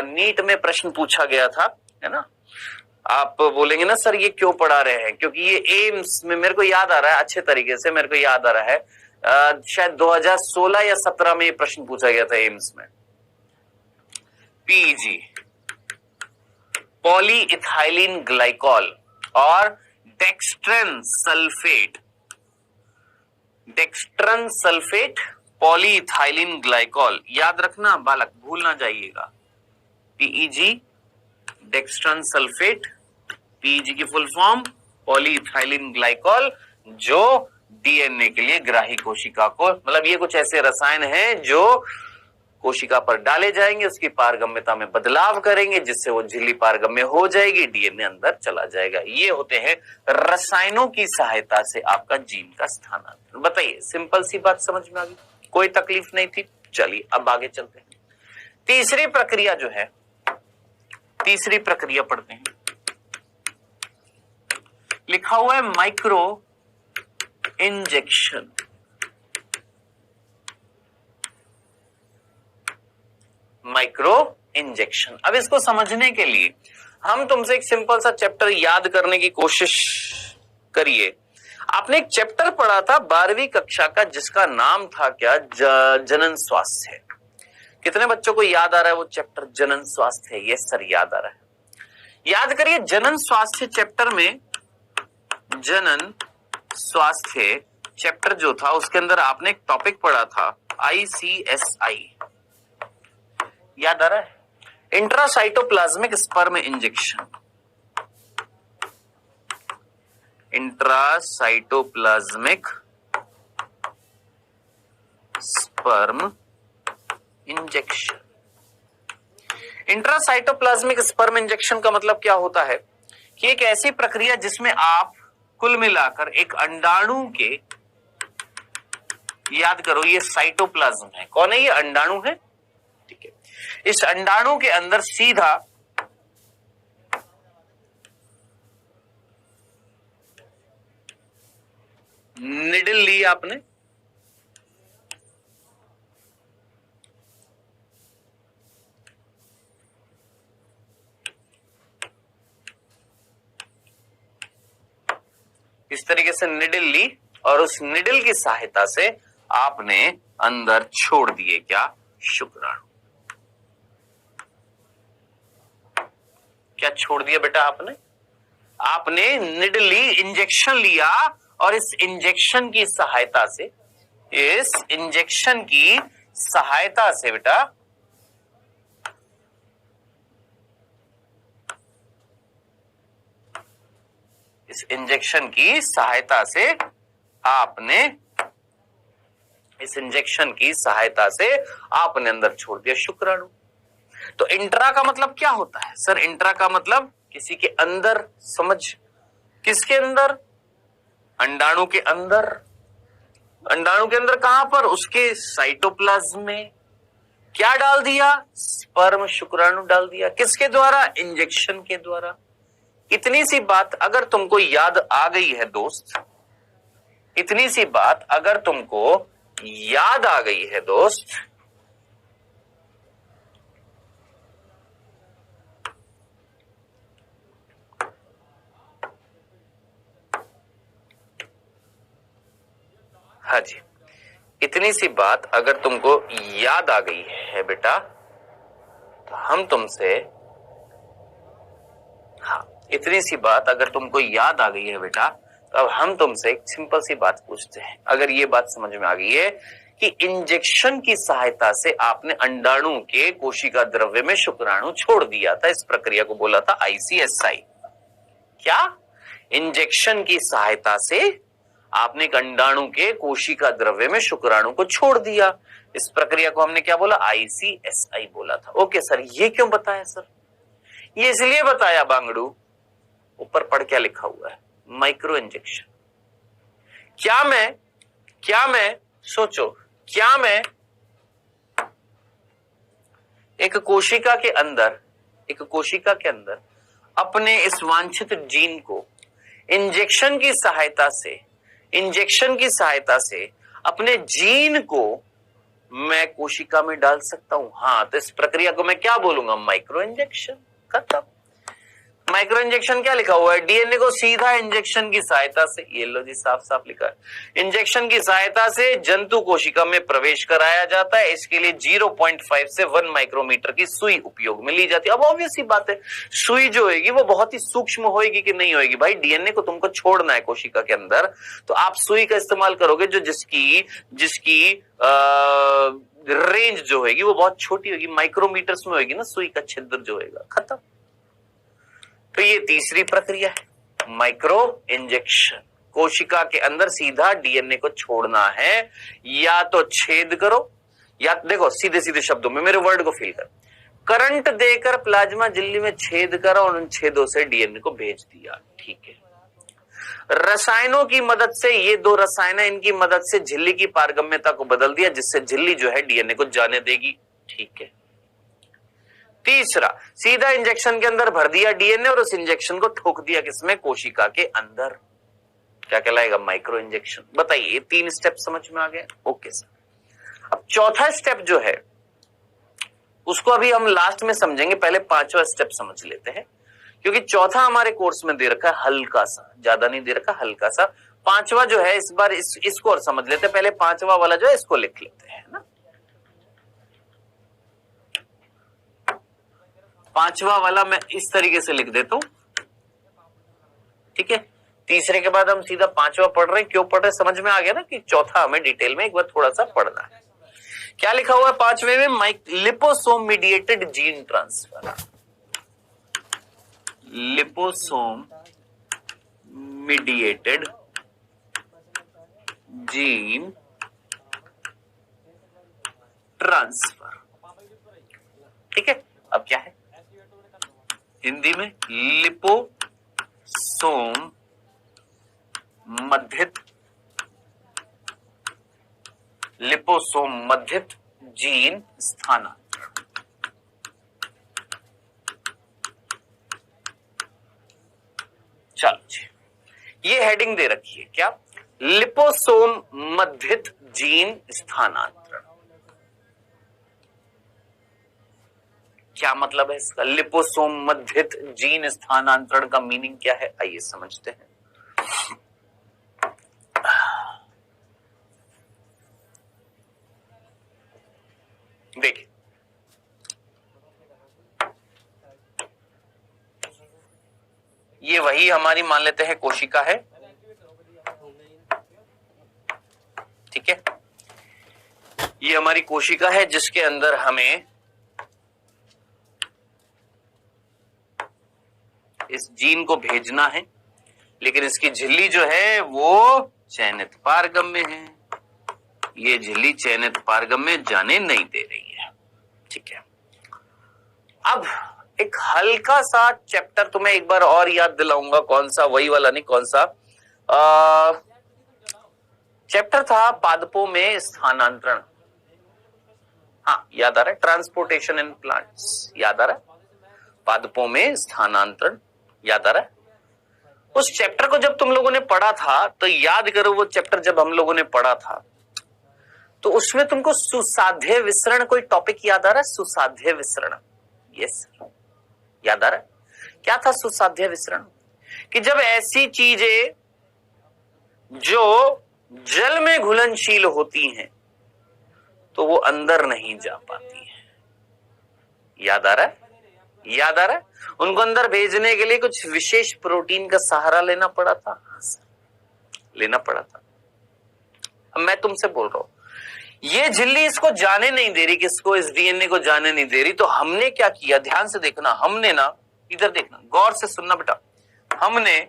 नीट में प्रश्न पूछा गया था, है ना। आप बोलेंगे ना सर ये क्यों पढ़ा रहे हैं, क्योंकि ये एम्स में, मेरे को याद आ रहा है अच्छे तरीके से, मेरे को याद आ रहा है शायद 2016 या 17 में ये प्रश्न पूछा गया था एम्स में। पीईजी, पॉलीइथाइलिन ग्लाइकॉल और डेक्स्ट्रन सल्फेट, पॉलीइथाइलिन ग्लाइकॉल, याद रखना बालक, भूल ना जाइएगा। पीईजी, डेक्स्ट्रन सल्फेट, पीईजी की फुल फॉर्म पॉलीइथाइलिन ग्लाइकॉल, जो डीएनए के लिए ग्राही कोशिका को, मतलब ये कुछ ऐसे रसायन हैं जो कोशिका पर डाले जाएंगे, उसकी पारगम्यता में बदलाव करेंगे, जिससे वो झिल्ली पारगम्य हो जाएगी, डीएनए अंदर चला जाएगा। ये होते हैं रसायनों की सहायता से आपका जीन का स्थानांतरण। बताइए, सिंपल सी बात समझ में आ गई, कोई तकलीफ नहीं थी। चलिए अब आगे चलते हैं। तीसरी प्रक्रिया जो है, तीसरी प्रक्रिया पढ़ते हैं। लिखा हुआ है माइक्रो इंजेक्शन। माइक्रो इंजेक्शन, अब इसको समझने के लिए हम तुमसे एक सिंपल सा चैप्टर याद करने की कोशिश करिए। आपने एक चैप्टर पढ़ा था 12वीं कक्षा का, जिसका नाम था क्या, जनन स्वास्थ्य। कितने बच्चों को याद आ रहा है वो चैप्टर, जनन स्वास्थ्य? यस सर, याद आ रहा है। याद करिए, जनन स्वास्थ्य चैप्टर में, जनन स्वास्थ्य चैप्टर जो था उसके अंदर आपने एक टॉपिक पढ़ा था ICSI, याद आ रहा है, intracytoplasmic sperm injection. Intracytoplasmic sperm injection. Intracytoplasmic sperm injection का मतलब क्या होता है कि एक ऐसी प्रक्रिया जिसमें आप कुल मिलाकर एक अंडाणु के, याद करो ये साइटोप्लाज्म है, कौन है ये, अंडाणु है, ठीक है। इस अंडाणु के अंदर सीधा निडल ली आपने, इस तरीके से निडल ली और उस निडल की सहायता से आपने अंदर छोड़ दिए क्या? शुक्राणु। क्या छोड़ दिया बेटा आपने? आपने निडली इंजेक्शन लिया और इस इंजेक्शन की सहायता से, इस इंजेक्शन की सहायता से बेटा इस इंजेक्शन की सहायता से आपने इस इंजेक्शन की सहायता से आपने अंदर छोड़ दिया शुक्राणु। तो इंट्रा का मतलब क्या होता है सर? इंट्रा का मतलब किसी के अंदर, समझ, किसके अंदर? अंडाणु के अंदर। अंडाणु के अंदर कहां पर? उसके साइटोप्लाज्म में। क्या डाल दिया? स्पर्म शुक्राणु डाल दिया। किसके द्वारा? इंजेक्शन के द्वारा। इतनी सी बात अगर तुमको याद आ गई है दोस्त, इतनी सी बात अगर तुमको याद आ गई है दोस्त, हाँ जी, इतनी सी बात अगर तुमको याद आ गई है बेटा, तो हम तुमसे, हाँ, इतनी सी बात अगर तुमको याद आ गई है बेटा, तो अब हम तुमसे एक सिंपल सी बात पूछते हैं। अगर ये बात समझ में आ गई है कि इंजेक्शन की सहायता से आपने अंडाणु के कोशिका द्रव्य में शुक्राणु छोड़ दिया था, इस प्रक्रिया को बोला था ICSI। क्या? इंजेक्शन की सहायता से आपने अंडाणु के कोशिका द्रव्य में शुक्राणु को छोड़ दिया, इस प्रक्रिया को हमने क्या बोला? ICSI बोला था। ओके सर, ये क्यों बताया सर? ये इसलिए बताया बांगड़ू, ऊपर पढ़ क्या लिखा हुआ है? Micro injection. क्या मैं सोचो, क्या मैं एक कोशिका के अंदर अपने इस वांछित जीन को इंजेक्शन की सहायता से अपने जीन को मैं कोशिका में डाल सकता हूं? हाँ, तो इस प्रक्रिया को मैं क्या बोलूंगा? Micro injection. खत्म। माइक्रो इंजेक्शन क्या लिखा हुआ है? डीएनए को सीधा इंजेक्शन की सहायता से, ये लो जी, साफ साफ लिखा है, इंजेक्शन की सहायता से जंतु कोशिका में प्रवेश कराया जाता है। इसके लिए 0.5 से 1 माइक्रोमीटर की सुई उपयोग में ली जाती है। अब ऑब्वियस सी बात है, सुई जो होगी वो बहुत ही सूक्ष्म होगी कि नहीं होगी? भाई, डीएनए को तुमको छोड़ना है कोशिका के अंदर, तो आप सुई का इस्तेमाल करोगे जो जिसकी रेंज जो होगी वो बहुत छोटी होगी, माइक्रोमीटर्स में होगी ना सुई का छिद्र जो होगा। खत्म। तो ये तीसरी प्रक्रिया है, माइक्रो इंजेक्शन। कोशिका के अंदर सीधा डीएनए को छोड़ना है, या तो छेद करो, या देखो सीधे सीधे शब्दों में मेरे वर्ड को फील कर, करंट देकर प्लाज्मा झिल्ली में छेद करा और उन छेदों से डीएनए को भेज दिया। ठीक है। रसायनों की मदद से, ये दो रसायन इनकी मदद से झिल्ली की पारगम्यता को बदल दिया, जिससे झिल्ली जो है डीएनए को जाने देगी। ठीक है। तीसरा, सीधा इंजेक्शन के अंदर भर दिया डीएनए और उस इंजेक्शन को ठोक दिया किसमें? कोशिका के अंदर। क्या कहलाएगा? Micro injection. बताइए, 3 स्टेप समझ में आ गए? Okay sir. अब चौथा स्टेप जो है उसको अभी हम लास्ट में समझेंगे, पहले 5वां स्टेप समझ लेते हैं, क्योंकि चौथा हमारे कोर्स में दे रखा है हल्का सा, ज्यादा नहीं दे रखा, हल्का सा। 5वां जो है इस बार इसको और समझ लेते हैं। पहले 5वां वाला जो है इसको लिख लेते हैं ना। 5वां वाला मैं इस तरीके से लिख देता हूं। ठीक है। तीसरे के बाद हम सीधा 5वां पढ़ रहे हैं। क्यों पढ़ रहे हैं समझ में आ गया ना, कि चौथा हमें डिटेल में एक बार थोड़ा सा पढ़ना है। क्या लिखा हुआ है 5वें में? Liposome mediated gene transfer. Liposome mediated gene transfer. ठीक है। अब क्या है हिंदी में? लिपोसोम मध्यित जीन स्थानांतरण। चलो जी, ये हेडिंग दे रखी है। क्या? लिपोसोम मध्यित जीन स्थानांतरण। क्या मतलब है इसका? लिपोसोम मध्यित जीन स्थानांतरण का मीनिंग क्या है? आइए समझते हैं। देखिए, ये वही हमारी मान लेते हैं कोशिका है, ठीक है। ये हमारी कोशिका है जिसके अंदर हमें इस जीन को भेजना है, लेकिन इसकी झिल्ली जो है वो चयनित पारगम्य है। ये झिल्ली चयनित पारगम्य जाने नहीं दे रही है, ठीक है। अब एक हल्का सा चैप्टर तुम्हें एक बार और याद दिलाऊंगा, कौन सा, वही वाला नहीं, कौन सा चैप्टर था पादपों में स्थानांतरण। हाँ याद आ रहा है, ट्रांसपोर्टेशन इन प्लांट्स, याद आ रहा है, पादपों में स्थानांतरण, याद आ रहा है। उस चैप्टर को जब तुम लोगों ने पढ़ा था तो याद करो, वो चैप्टर जब हम लोगों ने पढ़ा था तो उसमें तुमको सुसाध्य विसरण कोई टॉपिक याद आ रहा है? सुसाध्य विसरण, यस याद आ रहा है? क्या था सुसाध्य विसरण? कि जब ऐसी चीजें जो जल में घुलनशील होती हैं तो वो अंदर नहीं जा पाती है। याद आ रहा है? याद आ रहा है? उनको अंदर भेजने के लिए कुछ विशेष प्रोटीन का सहारा लेना पड़ा था, लेना पड़ा था। अब मैं तुमसे बोल रहा हूं, ये झिल्ली इसको जाने नहीं दे रही, किसको? इस डीएनए को जाने नहीं दे रही। तो हमने क्या किया, ध्यान से देखना, हमने ना, इधर देखना, गौर से सुनना बेटा, हमने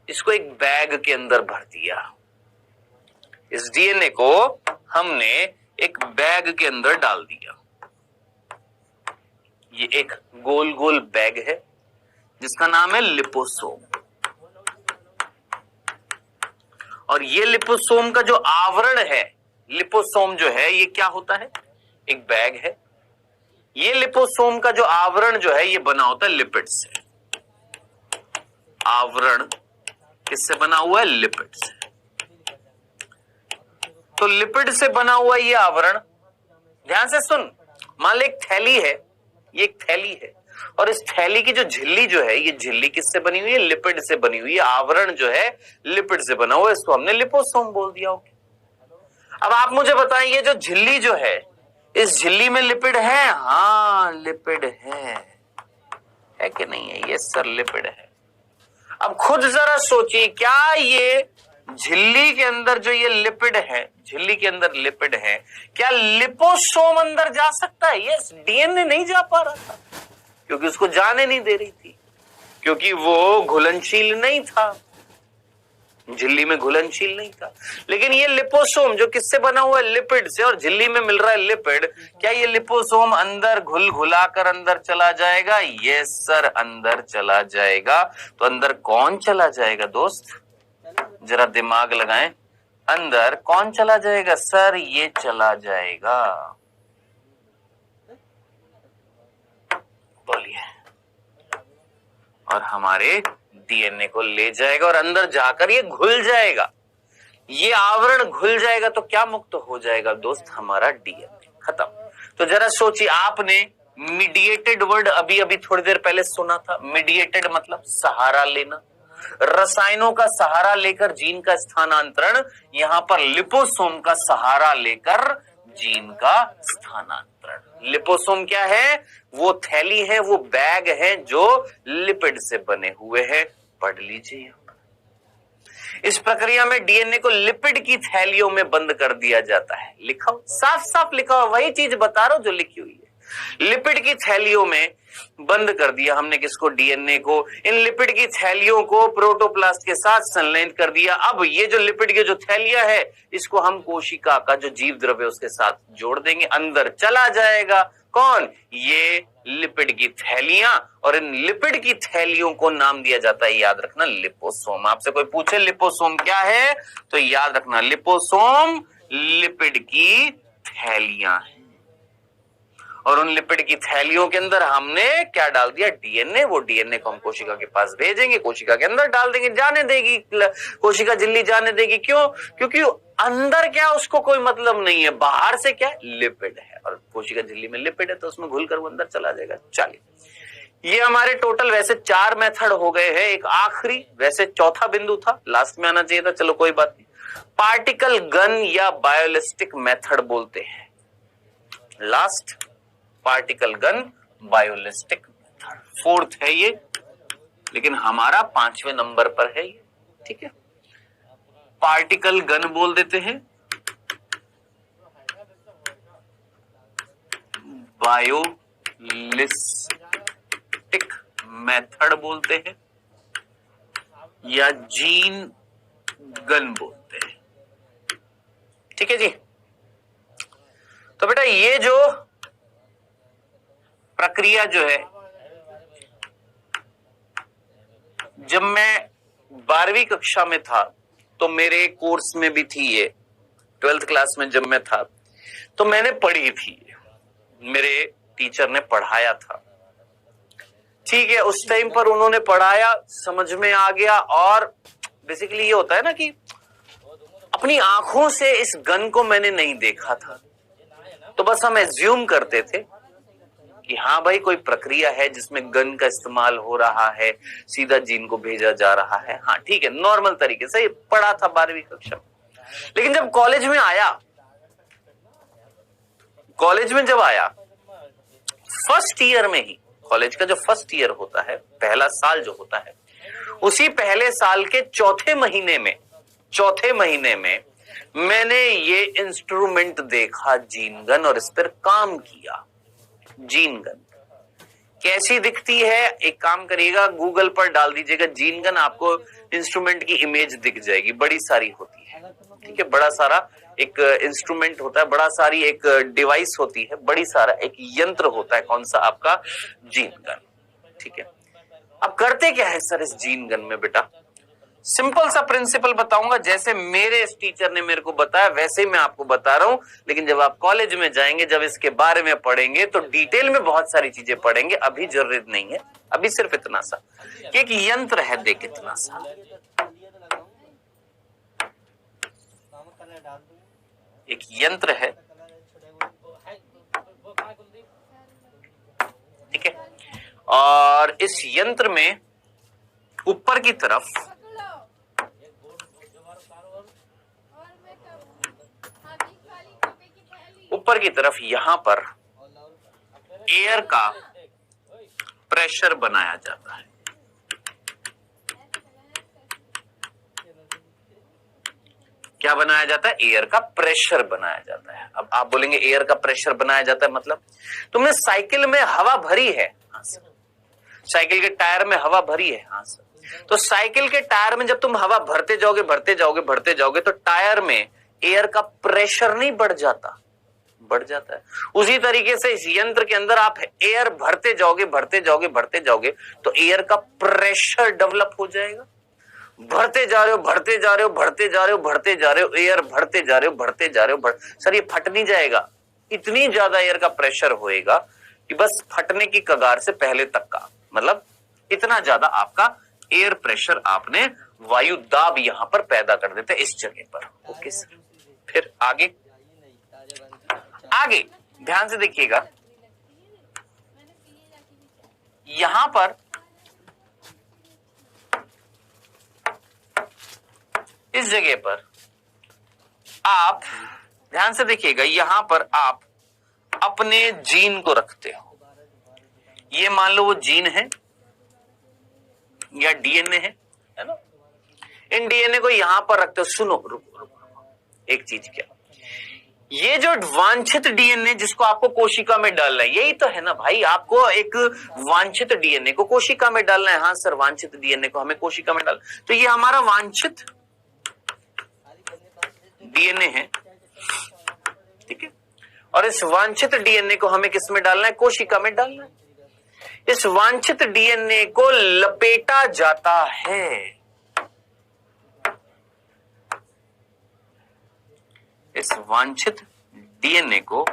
इसको एक बैग के अंदर भर दिया। इस डीएनए को हमने एक बैग के अंदर डाल दिया। ये एक गोल गोल बैग है जिसका नाम है लिपोसोम। और ये लिपोसोम का जो आवरण है, लिपोसोम जो है ये क्या होता है? एक बैग है। ये लिपोसोम का जो आवरण जो है ये बना होता है लिपिड से। आवरण किससे बना हुआ है? लिपिड से। तो लिपिड से बना हुआ ये आवरण, ध्यान से सुन, मान ले एक थैली है, ये एक थैली है, और इस थैली की जो झिल्ली जो है, ये झिल्ली किससे बनी हुई है? लिपिड से बनी हुई है। आवरण जो है लिपिड से बना हुआ है, इसको हमने लिपोसोम बोल दिया। ओके, अब आप मुझे बताएं, ये जो झिल्ली जो है, इस झिल्ली में लिपिड है? हाँ लिपिड है कि नहीं है? यस सर, लिपिड है। अब खुद जरा सोचिए, क्या ये झिल्ली के अंदर जो ये लिपिड है, झिल्ली के अंदर लिपिड है, क्या लिपोसोम अंदर जा सकता है? यस, डीएनए नहीं जा पा रहा था क्योंकि उसको जाने नहीं दे रही थी, क्योंकि वो घुलनशील नहीं था, झिल्ली में घुलनशील नहीं था। लेकिन ये लिपोसोम जो किससे बना हुआ है? लिपिड से, और झिल्ली में मिल रहा है लिपिड, क्या ये लिपोसोम अंदर घुल घुलाकर अंदर चला जाएगा? यस सर, अंदर चला जाएगा। तो अंदर कौन चला जाएगा दोस्त? जरा दिमाग लगाएं, अंदर कौन चला जाएगा? सर ये चला जाएगा, बोलिए, और हमारे डीएनए को ले जाएगा और अंदर जाकर ये घुल जाएगा। ये आवरण घुल जाएगा तो क्या मुक्त हो जाएगा दोस्त? हमारा डीएनए खत्म। तो जरा सोचिए, आपने मीडिएटेड वर्ड अभी अभी थोड़ी देर पहले सुना था। मीडिएटेड मतलब सहारा लेना, रसायनों का सहारा लेकर जीन का स्थानांतरण। यहां पर लिपोसोम का सहारा लेकर जीन का स्थानांतरण। लिपोसोम क्या है? वो थैली है, वो बैग है जो लिपिड से बने हुए हैं। पढ़ लीजिए, इस प्रक्रिया में डीएनए को लिपिड की थैलियों में बंद कर दिया जाता है। लिखा हो, साफ साफ लिखा हो, वही चीज बता रहा हूं जो लिखी हुई है। लिपिड की थैलियों में बंद कर दिया हमने किसको? डीएनए को। इन लिपिड की थैलियों को प्रोटोप्लास्ट के साथ संलयन कर दिया। अब ये जो लिपिड की जो थैलियां है, इसको हम कोशिका का जो जीव द्रव्य उसके साथ जोड़ देंगे, अंदर चला जाएगा। कौन? ये लिपिड की थैलियां। और इन लिपिड की थैलियों को नाम दिया जाता है, याद रखना, लिपोसोम। आपसे कोई पूछे लिपोसोम क्या है तो याद रखना, लिपोसोम लिपिड की थैलियां हैं। और उन लिपिड की थैलियों के अंदर हमने क्या डाल दिया, डीएनए। वो डीएनए को हम कोशिका के पास भेजेंगे, कोशिका के अंदर डाल देंगे, जाने देगी कोशिका झिल्ली, जाने देगी। क्यों? क्योंकि अंदर क्या उसको कोई मतलब नहीं है, बाहर से क्या लिपिड है, और कोशिका झिल्ली में लिपिड है तो उसमें घुलकर वो अंदर चला जाएगा। चलिए, ये हमारे टोटल वैसे 4 मेथड हो गए हैं। एक आखिरी वैसे चौथा बिंदु था, लास्ट में आना चाहिए था, चलो कोई बात नहीं। पार्टिकल गन या बायोलिस्टिक मेथड बोलते हैं। Last particle gun biolistic method, fourth है ये, लेकिन हमारा 5वें नंबर पर है ये। ठीक है, पार्टिकल गन बोल देते हैं, बायोलिस्टिक मेथड बोलते हैं, या जीन गन बोलते हैं। ठीक है जी। तो बेटा ये जो प्रक्रिया जो है, जब मैं 12वीं कक्षा में था तो मेरे कोर्स में भी थी ये, 12th क्लास में जब मैं था तो मैंने पढ़ी थी, मेरे टीचर ने पढ़ाया था। ठीक है, उस टाइम पर उन्होंने पढ़ाया, समझ में आ गया। और बेसिकली ये होता है ना कि अपनी आंखों से इस गन को मैंने नहीं देखा था, तो बस हम एज्यूम करते थे कि हाँ भाई कोई प्रक्रिया है जिसमें गन का इस्तेमाल हो रहा है, सीधा जीन को भेजा जा रहा है। हाँ ठीक है, नॉर्मल तरीके से पढ़ा था 12वीं कक्षा में। लेकिन जब कॉलेज में आया, कॉलेज में जब आया, फर्स्ट ईयर में ही, कॉलेज का जो फर्स्ट ईयर होता है, पहला साल जो होता है, उसी पहले साल के चौथे महीने में मैंने ये इंस्ट्रूमेंट देखा, जीन गन, और इस पर काम किया। जीन गन कैसी दिखती है, एक काम करिएगा, गूगल पर डाल दीजिएगा जीन गन, आपको इंस्ट्रूमेंट की इमेज दिख जाएगी। बड़ी सारी होती है, ठीक है, बड़ा सारा एक इंस्ट्रूमेंट होता है, बड़ा सारी एक डिवाइस होती है, बड़ी सारा एक यंत्र होता है। कौन सा? आपका जीन गन। ठीक है, अब करते क्या है सर इस जीन गन में? बेटा सिंपल सा प्रिंसिपल बताऊंगा, जैसे मेरे इस टीचर ने मेरे को बताया वैसे ही मैं आपको बता रहा हूं। लेकिन जब आप कॉलेज में जाएंगे, जब इसके बारे में पढ़ेंगे तो डिटेल में बहुत सारी चीजें पढ़ेंगे, अभी जरूरत नहीं है। अभी सिर्फ इतना सा कि एक यंत्र है, देख इतना सा, एक यंत्र है, ठीक है, और इस यंत्र में ऊपर की तरफ यहां पर एयर का प्रेशर बनाया जाता है। क्या बनाया जाता है? एयर का प्रेशर बनाया जाता है। अब आप बोलेंगे एयर का प्रेशर बनाया जाता है मतलब? तुमने साइकिल में हवा भरी है? हाँ सर। साइकिल के टायर में हवा भरी है? हाँ सर। तो साइकिल के टायर में जब तुम हवा भरते जाओगे तो टायर में एयर का प्रेशर नहीं बढ़ जाता? बढ़ जाता है। उसी तरीके से इस यंत्र के अंदर आप एयर भरते जाओगे तो एयर का प्रेशर डेवलप हो जाएगा। भरते जा रहे हो, एयर भरते जा रहे हो, सर ये फट नहीं जाएगा। इतनी ज्यादा एयर का प्रेशर होएगा कि बस फटने की कगार से पहले तक का, मतलब इतना ज्यादा आपका एयर प्रेशर, आपने वायु दाब यहां पर पैदा कर देते इस जगह पर। Okay sir. फिर आगे ध्यान से देखिएगा, यहां पर इस जगह पर आप ध्यान से देखिएगा, यहां पर आप अपने जीन को रखते हो। ये मान लो वो जीन है या डीएनए है ना? इन डीएनए को यहां पर रखते हो। सुनो, रुको, एक चीज क्या, ये जो वांछित डीएनए जिसको आपको कोशिका में डालना है, यही तो है ना भाई, आपको एक वांछित डीएनए को कोशिका में डालना है। हाँ सर, वांछित डीएनए को हमें कोशिका में डालना, तो ये हमारा वांछित डीएनए है, ठीक है, और इस वांछित डीएनए को हमें किस में डालना है? कोशिका में डालना है। इस वांछित डीएनए को लपेटा जाता है, इस वांछित डीएनए को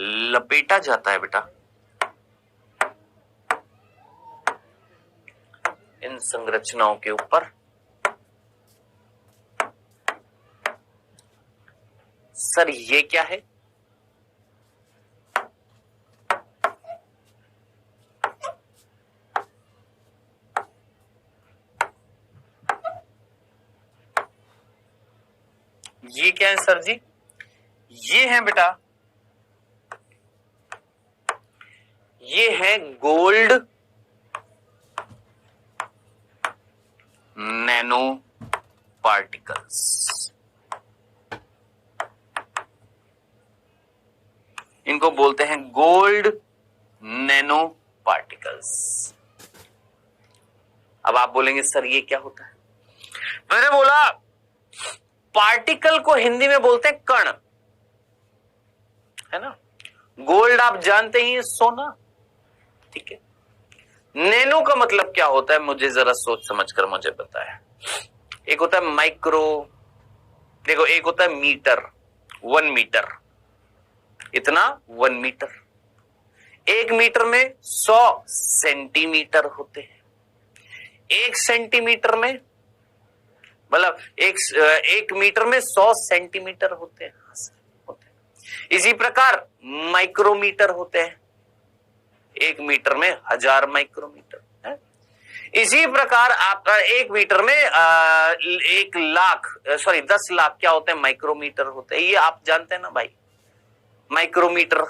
लपेटा जाता है बेटा इन संरचनाओं के ऊपर। सर ये क्या है? ये क्या है सर जी? ये है बेटा, ये है गोल्ड नैनो पार्टिकल्स। इनको बोलते हैं गोल्ड नैनो पार्टिकल्स। अब आप बोलेंगे सर ये क्या होता है? मैंने बोला पार्टिकल को हिंदी में बोलते हैं कण, है ना। गोल्ड आप जानते ही है सोना, ठीक है। नैनो का मतलब क्या होता है मुझे जरा सोच समझकर मुझे बताया। एक होता है माइक्रो, देखो एक होता है मीटर, 1 मीटर, इतना 1 मीटर। 1 मीटर में 100 सेंटीमीटर होते हैं। 1 सेंटीमीटर में मतलब एक मीटर में 100 सेंटीमीटर होते हैं। इसी प्रकार माइक्रोमीटर होते हैं, 1 मीटर में 1000 माइक्रोमीटर है। इसी प्रकार आपका 1 मीटर में 10 लाख क्या होते हैं? माइक्रोमीटर होते हैं। ये आप जानते हैं ना भाई, माइक्रोमीटर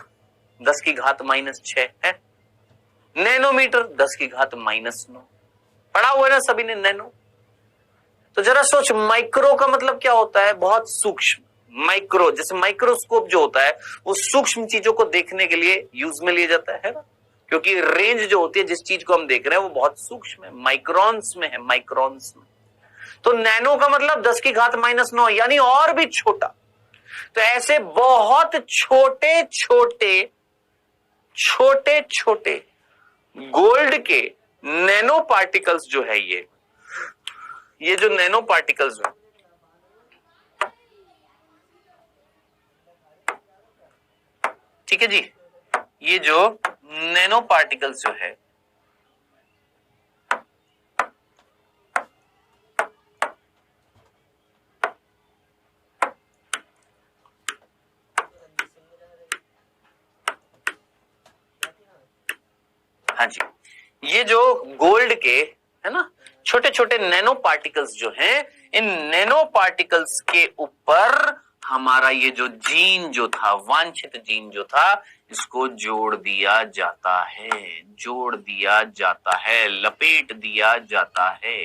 10 की घात -6 है। नैनोमीटर 10 की घात -9 पढ़ा हुआ है ना सभी ने नैनो। तो जरा सोच माइक्रो का मतलब क्या होता है? बहुत सूक्ष्म। माइक्रो जैसे माइक्रोस्कोप जो होता है वो सूक्ष्म चीजों को देखने के लिए यूज में लिया जाता है ना, क्योंकि रेंज जो होती है जिस चीज को हम देख रहे हैं वो बहुत सूक्ष्म है, माइक्रोन्स में है, माइक्रोन्स में। तो नैनो का मतलब 10 की घात -9 यानी और भी छोटा। तो ऐसे बहुत छोटे छोटे छोटे छोटे गोल्ड के नैनो पार्टिकल्स जो है, ये जो नैनो पार्टिकल्स है, ठीक है जी, ये जो नैनो पार्टिकल्स जो है हाँ जी, ये जो गोल्ड के है ना छोटे छोटे नैनो पार्टिकल्स जो हैं, इन नैनो पार्टिकल्स के ऊपर हमारा ये जो जीन जो था, वांछित जीन जो था, इसको जोड़ दिया जाता है, जोड़ दिया जाता है, लपेट दिया जाता है।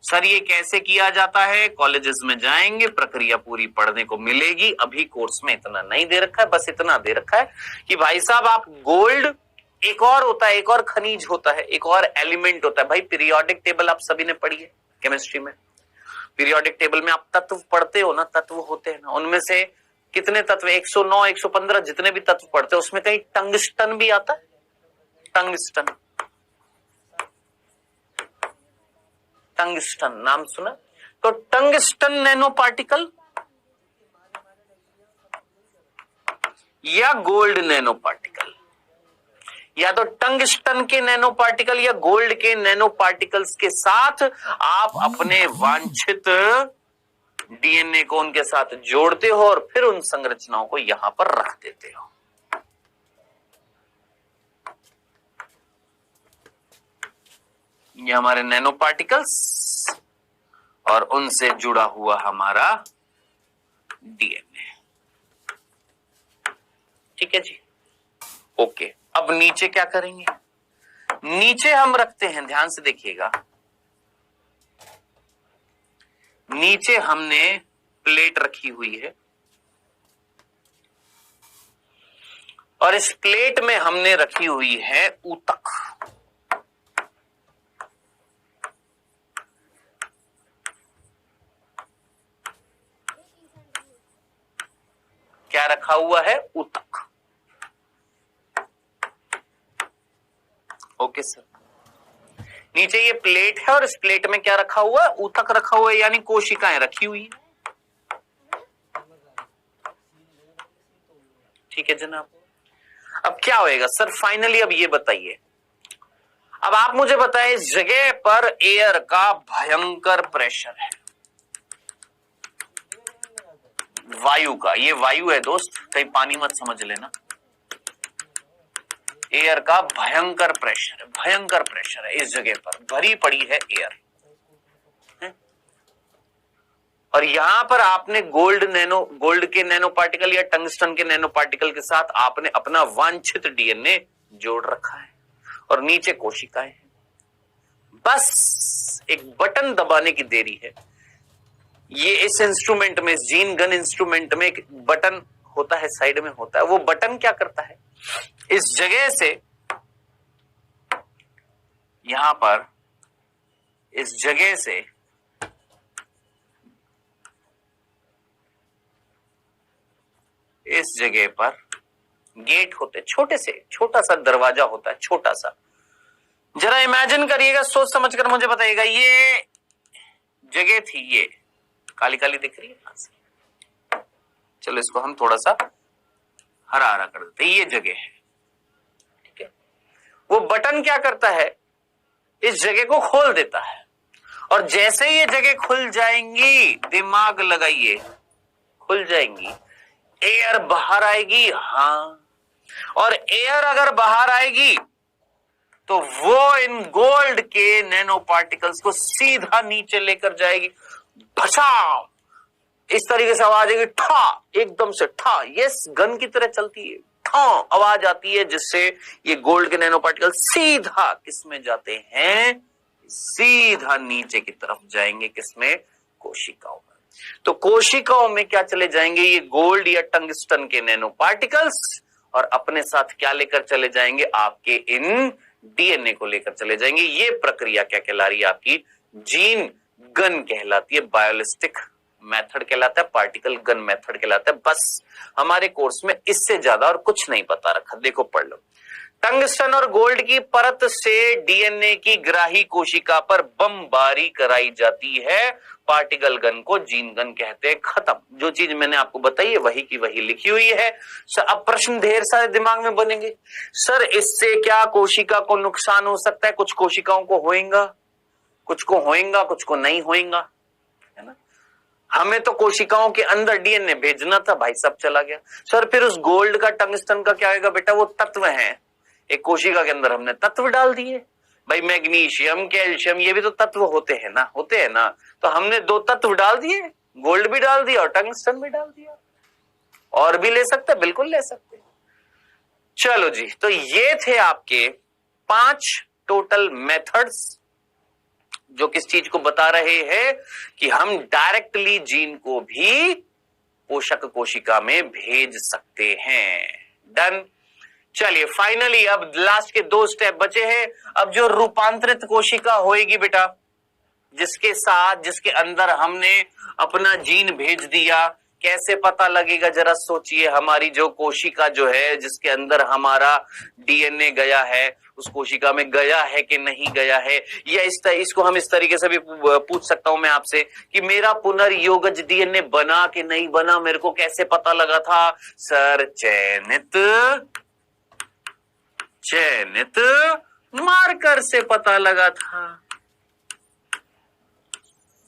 सर ये कैसे किया जाता है? कॉलेजेस में जाएंगे, प्रक्रिया पूरी पढ़ने को मिलेगी। अभी कोर्स में इतना नहीं दे रखा है, बस इतना दे रखा है कि भाई साहब आप गोल्ड, एक और होता है, एक और खनिज होता है, एक और एलिमेंट होता है। भाई पीरियोडिक टेबल आप सभी ने पढ़ी है केमिस्ट्री में। पीरियोडिक टेबल में आप तत्व पढ़ते हो ना, तत्व होते हैं ना, उनमें से कितने तत्व? 109 115 जितने भी तत्व पढ़ते हैं उसमें कहीं टंगस्टन भी आता है। टंगस्टन, टंगस्टन नाम सुना? तो टंगस्टन नैनो पार्टिकल या गोल्ड नैनो पार्टिकल, या तो टंगस्टन के नैनो पार्टिकल या गोल्ड के नैनो पार्टिकल्स के साथ आप अपने वांछित डीएनए को उनके साथ जोड़ते हो और फिर उन संरचनाओं को यहां पर रख देते हो। ये हमारे नैनो पार्टिकल्स और उनसे जुड़ा हुआ हमारा डीएनए, ठीक है जी, ओके। अब नीचे क्या करेंगे? नीचे हम रखते हैं, ध्यान से देखिएगा, नीचे हमने प्लेट रखी हुई है और इस प्लेट में हमने रखी हुई है ऊतक। क्या रखा हुआ है? ऊतक। ओके सर, नीचे ये प्लेट है और इस प्लेट में क्या रखा हुआ है? ऊतक रखा हुआ है, यानी कोशिकाएं रखी हुई है, ठीक है जनाब। अब क्या होएगा सर फाइनली, अब ये बताइए, अब आप मुझे बताएं इस जगह पर एयर का भयंकर प्रेशर है, वायु का, ये वायु है दोस्त, कहीं पानी मत समझ लेना, एयर का भयंकर प्रेशर है, भयंकर प्रेशर है इस जगह पर, भरी पड़ी है एयर। और यहां पर आपने गोल्ड के नैनो पार्टिकल या टंगस्टन के नैनो पार्टिकल के साथ आपने अपना वांछित डीएनए जोड़ रखा है और नीचे कोशिकाएं हैं। बस एक बटन दबाने की देरी है। ये इस इंस्ट्रूमेंट में, इस जीन गन इंस्ट्रूमेंट में एक बटन होता है, साइड में होता है, वो बटन क्या करता है, इस जगह से यहां पर, इस जगह से इस जगह पर गेट होते, छोटे से छोटा सा दरवाजा होता है, छोटा सा। जरा इमेजिन करिएगा, सोच समझकर मुझे बताइएगा, ये जगह थी, ये काली काली दिख रही है, चलो इसको हम थोड़ा सा हरा हरा कर देते, ये जगह है, ठीक है। वो बटन क्या करता है, इस जगह को खोल देता है, और जैसे ये जगह खुल जाएंगी, दिमाग लगाइए, खुल जाएंगी, एयर बाहर आएगी, हाँ, और एयर अगर बाहर आएगी तो वो इन गोल्ड के नैनो पार्टिकल्स को सीधा नीचे लेकर जाएगी, भसाम, इस तरीके से आवाज आएगी, ठा, एकदम से ठा, यस, गन की तरह चलती है, ठा आवाज आती है, जिससे ये गोल्ड के नैनो पार्टिकल सीधा किसमें जाते हैं, सीधा नीचे की तरफ जाएंगे, किसमें, कोशिकाओं में। तो कोशिकाओं में क्या चले जाएंगे, ये गोल्ड या टंगस्टन के नैनो पार्टिकल्स, और अपने साथ क्या लेकर चले जाएंगे, आपके इन डीएनए को लेकर चले जाएंगे। ये प्रक्रिया क्या कहला रही है, आपकी जीन गन कहलाती है, बायोलिस्टिक मेथड कहलाता है, पार्टिकल गन मेथड कहलाता है। बस हमारे कोर्स में इससे ज्यादा और कुछ नहीं पता रखा, देखो पढ़ लो। टंगस्टन और गोल्ड की परत से डीएनए की ग्राही कोशिका पर बमबारी कराई जाती है, पार्टिकल गन को जीन गन कहते हैं, खत्म। जो चीज मैंने आपको बताई है वही की वही लिखी हुई है। सर अब प्रश्न ढेर सारे दिमाग में बनेंगे, सर इससे क्या कोशिका को नुकसान हो सकता है, कुछ कोशिकाओं को होएगा, कुछ को होएगा, कुछ को नहीं होएगा, है ना। हमें तो कोशिकाओं के अंदर डीएनए भेजना था, भाई सब चला गया। सर फिर उस गोल्ड का टंगस्टन का क्या होगा बेटा, वो तत्व है, एक कोशिका के अंदर हमने तत्व डाल दिए, भाई मैग्नीशियम, कैल्शियम, ये भी तो तत्व होते हैं ना, होते हैं ना, तो हमने दो तत्व डाल दिए, गोल्ड भी डाल दिया और टंगस्टन भी डाल दिया। और भी ले सकते, बिल्कुल ले सकते। चलो जी, तो ये थे आपके 5 टोटल मेथड्स जो किस चीज को बता रहे हैं कि हम डायरेक्टली जीन को भी पोषक कोशिका में भेज सकते हैं। डन। चलिए फाइनली अब लास्ट के 2 स्टेप बचे हैं। अब जो रूपांतरित कोशिका होएगी बेटा, जिसके साथ, जिसके अंदर हमने अपना जीन भेज दिया, कैसे पता लगेगा जरा सोचिए। हमारी जो कोशिका जो है, जिसके अंदर हमारा डीएनए गया है, उस कोशिका में गया है कि नहीं गया है, या इसको हम इस तरीके से भी पूछ सकता हूं मैं आपसे कि मेरा पुनर्योगज डीएनए बना कि नहीं बना, मेरे को कैसे पता लगा था। सर चयनित मार्कर से पता लगा था।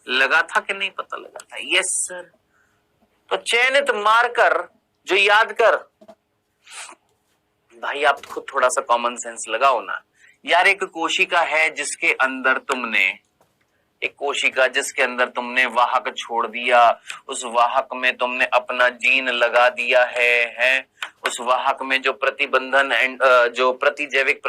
लगा था कि नहीं पता लगा था? Yes sir. तो चयनित मार्कर जो याद कर, भाई आप खुद थोड़ा सा कॉमन सेंस लगाओ ना यार। एक कोशिका है जिसके अंदर तुमने, एक कोशिका जिसके अंदर तुमने वाहक छोड़ दिया, उस वाहक में तुमने अपना जीन लगा दिया है, उस वाहक में जो प्रतिबंधन एंड जो प्रतिजैविक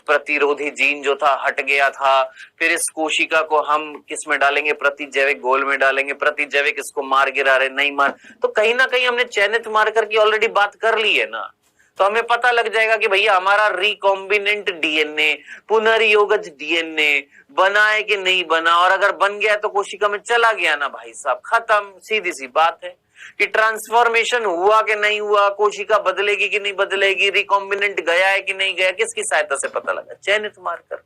प्रतिरोधी जीन जो था हट गया था। फिर इस कोशिका को हम किस में डालेंगे, प्रतिजैविक गोल में डालेंगे। प्रतिजैविक इसको मार गिरा रहे, नहीं मार, तो कहीं ना कहीं हमने चयनित मार्कर की ऑलरेडी बात कर ली है ना, तो हमें पता लग जाएगा कि भैया हमारा रिकॉम्बिनेंट डीएनए, पुनर्योगज डीएनए बना है कि नहीं बना, और अगर बन गया तो कोशिका में चला गया ना भाई साहब, खत्म। सीधी सी बात है कि ट्रांसफॉर्मेशन हुआ कि नहीं हुआ, कोशिका बदलेगी कि नहीं बदलेगी, रिकॉम्बिनेंट गया है कि नहीं गया, किसकी सहायता से पता लगा? चयनित मार्कर।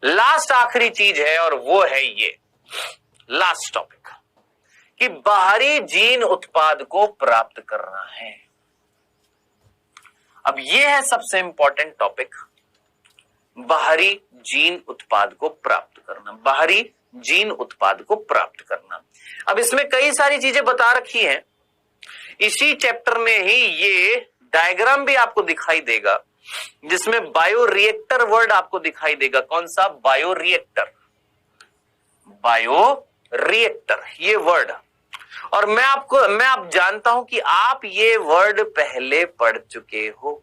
लास्ट आखिरी चीज है और वो है ये लास्ट टॉपिक कि बाहरी जीन उत्पाद को प्राप्त करना है। अब यह है सबसे इंपॉर्टेंट टॉपिक, बाहरी जीन उत्पाद को प्राप्त करना, बाहरी जीन उत्पाद को प्राप्त करना। अब इसमें कई सारी चीजें बता रखी हैं, इसी चैप्टर में ही ये डायग्राम भी आपको दिखाई देगा, जिसमें बायोरिएक्टर वर्ड आपको दिखाई देगा। कौन सा? बायोरिएक्टर, बायोरिएक्टर ये वर्ड। और मैं आप जानता हूं कि आप ये वर्ड पहले पढ़ चुके हो।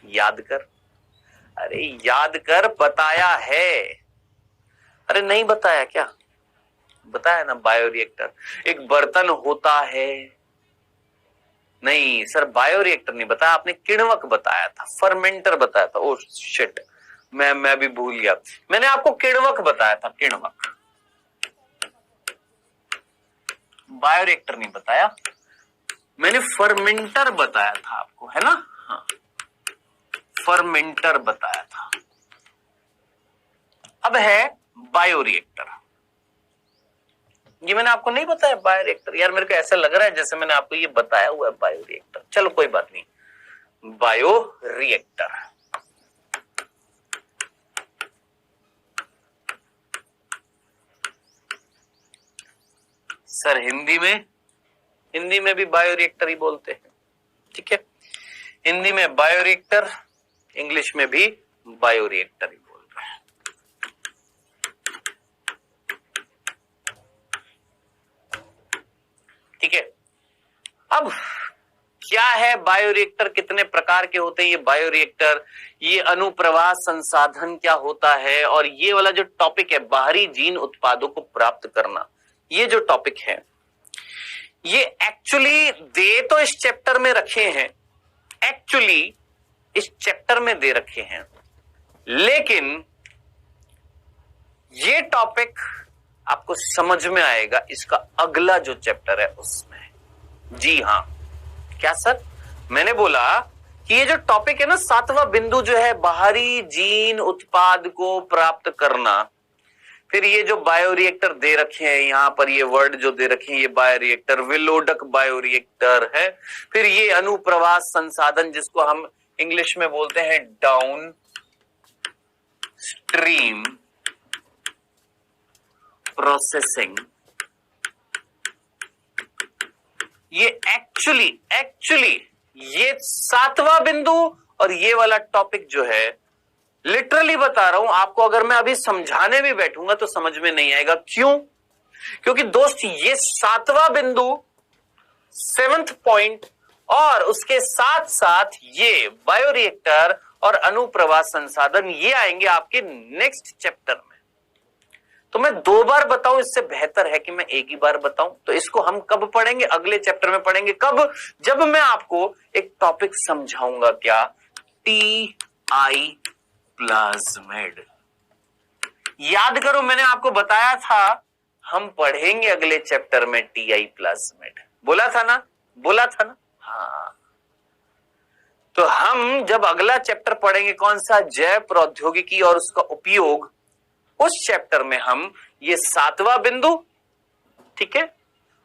याद कर, अरे याद कर, बताया है। अरे नहीं बताया क्या? बताया ना, बायोरिएक्टर एक बर्तन होता है। नहीं सर, बायोरिएक्टर नहीं बताया आपने, किण्वक बताया था, फर्मेंटर बताया था। ओह शिट, मैं भी भूल गया, मैंने आपको किण्वक बताया था, किण्वक। बायोरिएक्टर नहीं बताया, मैंने फर्मेंटर बताया था आपको, है ना? हाँ, फर्मेंटर बताया था। अब है बायोरिएक्टर। ये मैंने आपको नहीं बताया बायोरिएक्टर? यार मेरे को ऐसा लग रहा है जैसे मैंने आपको ये बताया हुआ है बायोरिएक्टर। चलो कोई बात नहीं, बायोरिएक्टर। सर हिंदी में भी बायोरिएक्टर ही बोलते हैं, ठीक है? हिंदी में बायोरिएक्टर, इंग्लिश में भी बायोरिएक्टर ही बोल रहे हैं। ठीक है, अब क्या है बायोरिएक्टर, कितने प्रकार के होते हैं ये बायोरिएक्टर, ये अनुप्रवाह संसाधन क्या होता है, और ये वाला जो टॉपिक है बाहरी जीन उत्पादों को प्राप्त करना, ये जो टॉपिक है ये एक्चुअली दे तो इस चैप्टर में रखे हैं, एक्चुअली इस चैप्टर में दे रखे हैं, लेकिन ये टॉपिक आपको समझ में आएगा इसका अगला जो चैप्टर है उसमें। जी हां, क्या सर? मैंने बोला कि ये जो टॉपिक है ना, 7वां बिंदु जो है बाहरी जीन उत्पाद को प्राप्त करना, फिर ये जो बायोरिएक्टर दे रखे हैं यहां पर, ये वर्ड जो दे रखे हैं, ये बायोरिएक्टर, विलोडक बायोरिएक्टर है, फिर ये अनुप्रवाह संसाधन जिसको हम इंग्लिश में बोलते हैं डाउन स्ट्रीम प्रोसेसिंग, ये एक्चुअली ये 7वां बिंदु और ये वाला टॉपिक जो है, लिटरली बता रहा हूं आपको, अगर मैं अभी समझाने भी बैठूंगा तो समझ में नहीं आएगा। क्यों? क्योंकि दोस्त ये 7वां बिंदु, 7th पॉइंट, और उसके साथ साथ ये बायोरिएक्टर और अनुप्रवाह संसाधन, ये आएंगे आपके नेक्स्ट चैप्टर में। तो मैं 2 बार बताऊं इससे बेहतर है कि मैं एक ही बार बताऊं। तो इसको हम कब पढ़ेंगे? अगले चैप्टर में पढ़ेंगे। कब? जब मैं आपको एक टॉपिक समझाऊंगा, क्या? TI plasmid. याद करो, मैंने आपको बताया था हम पढ़ेंगे अगले चैप्टर में TI प्लाज्मिड, बोला था ना? हाँ, तो हम जब अगला चैप्टर पढ़ेंगे, कौन सा? जैव प्रौद्योगिकी और उसका उपयोग, उस चैप्टर में हम ये 7वां बिंदु, ठीक है,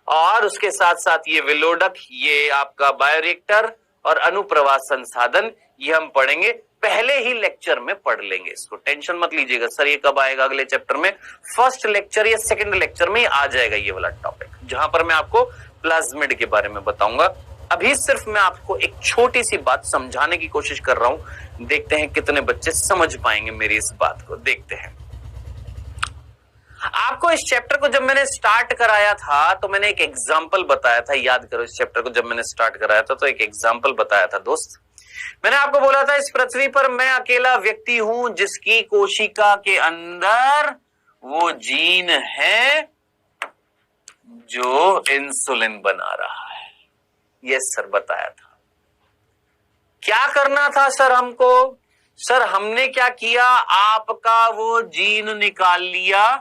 और उसके साथ साथ ये विलोडक, ये आपका बायोरिएक्टर और अनुप्रवाह संसाधन, ये हम पढ़ेंगे। पहले ही लेक्चर में पढ़ लेंगे इसको, टेंशन मत लीजिएगा सर ये कब आएगा अगले चैप्टर में। फर्स्ट लेक्चर या सेकंड लेक्चर में आ जाएगा ये वाला टॉपिक, जहां पर मैं आपको प्लाज्मिड के बारे में बताऊंगा। अभी सिर्फ मैं आपको एक छोटी सी बात समझाने की कोशिश कर रहा हूं, देखते हैं कितने बच्चे समझ पाएंगे मेरी इस बात को। देखते हैं, आपको इस चैप्टर को जब मैंने स्टार्ट कराया था तो मैंने एक एग्जाम्पल बताया था। याद करो, इस चैप्टर को जब मैंने स्टार्ट कराया था तो एक एग्जाम्पल बताया था दोस्त। मैंने आपको बोला था इस पृथ्वी पर मैं अकेला व्यक्ति हूं जिसकी कोशिका के अंदर वो जीन है जो इंसुलिन बना रहा है। यस सर, बताया था। क्या करना था सर हमको? सर हमने क्या किया, आपका वो जीन निकाल लिया।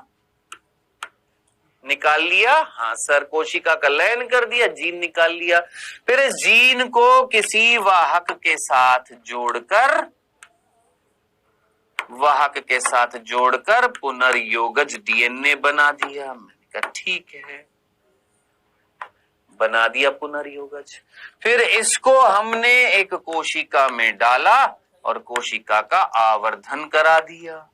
हाँ सर, कोशिका का लयन कर दिया, जीन निकाल लिया। फिर इस जीन को किसी वाहक के साथ जोड़कर पुनर्योगज DNA बना दिया। मैंने कहा ठीक है। बना दिया पुनर्योगज। फिर इसको हमने एक कोशिका में डाला और कोशिका का आवर्धन करा दिया,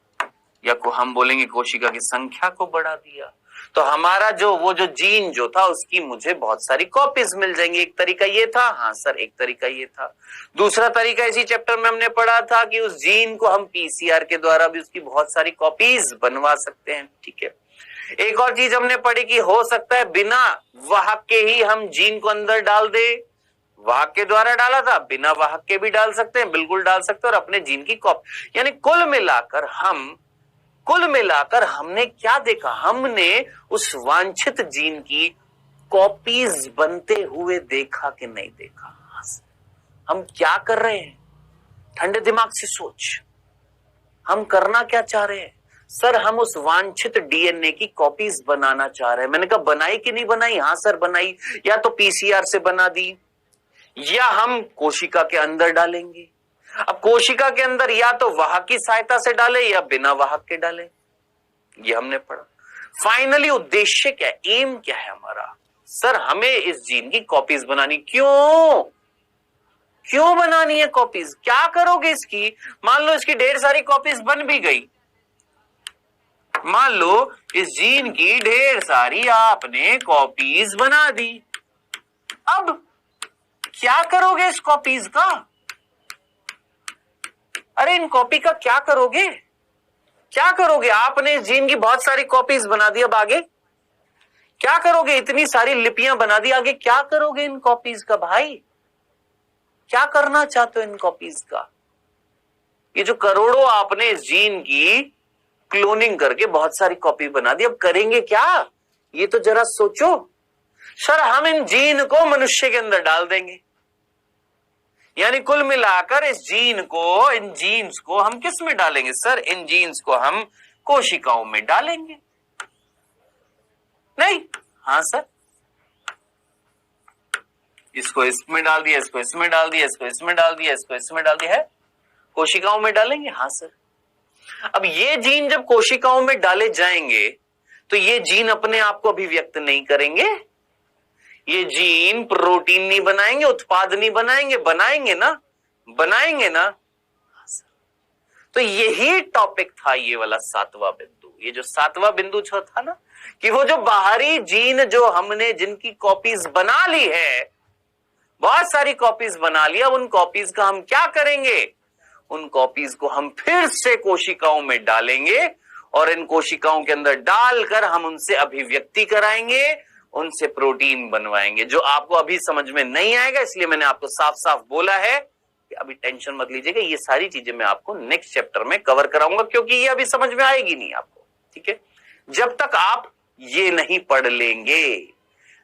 या को हम बोलेंगे कोशिका की संख्या को बढ़ा दिया। तो हमारा वो जो जीन जो था उसकी मुझे बहुत सारी कॉपीज मिल जाएंगी। एक तरीका ये था, हाँ सर एक तरीका ये था। दूसरा तरीका इसी चैप्टर में हमने पढ़ा था कि उस जीन को हम पीसीआर के द्वारा भी उसकी बहुत सारी कॉपीज बनवा सकते हैं, ठीक है। एक और चीज हमने पढ़ी कि हो सकता है बिना वाहक के ही हम जीन को अंदर डाल दे। वाहक के द्वारा डाला था, बिना वाहक के भी डाल सकते हैं, बिल्कुल डाल सकते हैं, और अपने जीन की कॉपी। यानी कुल मिलाकर हमने क्या देखा, हमने उस वांछित जीन की कॉपीज बनते हुए देखा कि नहीं देखा। हम क्या कर रहे हैं, ठंडे दिमाग से सोच, हम करना क्या चाह रहे हैं। सर हम उस वांछित डीएनए की कॉपीज बनाना चाह रहे हैं। मैंने कहा बनाई कि नहीं बनाई, हाँ सर बनाई। या तो पीसीआर से बना दी, या हम कोशिका के अंदर डालेंगे। अब कोशिका के अंदर या तो वाहक की सहायता से डाले या बिना वाहक के डाले, ये हमने पढ़ा। फाइनली उद्देश्य क्या है, एम क्या है हमारा, सर हमें इस जीन की कॉपीज बनानी। क्यों बनानी है कॉपीज, क्या करोगे इसकी। मान लो इसकी ढेर सारी कॉपीज बन भी गई, मान लो इस जीन की ढेर सारी आपने कॉपीज बना दी, अब क्या करोगे इस कॉपीज का। अरे इन कॉपी का क्या करोगे, क्या करोगे। आपने इस जीन की बहुत सारी कॉपीज बना दी, अब आगे क्या करोगे। इतनी सारी लिपियां बना दी, आगे क्या करोगे इन कॉपीज का। भाई क्या करना चाहते हो इन कॉपीज का। ये जो करोड़ों आपने इस जीन की क्लोनिंग करके बहुत सारी कॉपी बना दी, अब करेंगे क्या, ये तो जरा सोचो। सर हम इन जीन को मनुष्य के अंदर डाल देंगे, यानी कुल मिलाकर इस जीन को, इन जीन्स को हम किस में डालेंगे। सर इन जीन्स को हम कोशिकाओं में डालेंगे। नहीं, हाँ सर इसको इसमें डाल दिया, इसको इसमें डाल दिया, इसको इसमें डाल दिया, इसको इसमें डाल दिया, है कोशिकाओं में डालेंगे। हाँ सर। अब ये जीन जब कोशिकाओं में डाले जाएंगे तो ये जीन अपने आप को अभिव्यक्त नहीं करेंगे, ये जीन प्रोटीन नहीं बनाएंगे, उत्पाद नहीं बनाएंगे, बनाएंगे ना। तो यही टॉपिक था ये वाला 7वां बिंदु। ये जो 7वां बिंदु जो था ना, कि वो जो बाहरी जीन जो हमने जिनकी कॉपीज बना ली है, बहुत सारी कॉपीज बना लिया, उन कॉपीज का हम क्या करेंगे, उन कॉपीज को हम फिर से कोशिकाओं में डालेंगे और इन कोशिकाओं के अंदर डालकर हम उनसे अभिव्यक्ति कराएंगे, उनसे प्रोटीन बनवाएंगे। जो आपको अभी समझ में नहीं आएगा, इसलिए मैंने आपको साफ साफ बोला है कि अभी टेंशन मत लीजिएगा, ये सारी चीजें मैं आपको नेक्स्ट चैप्टर में कवर कराऊंगा, क्योंकि ये अभी समझ में आएगी नहीं आपको, ठीक है। जब तक आप ये नहीं पढ़ लेंगे,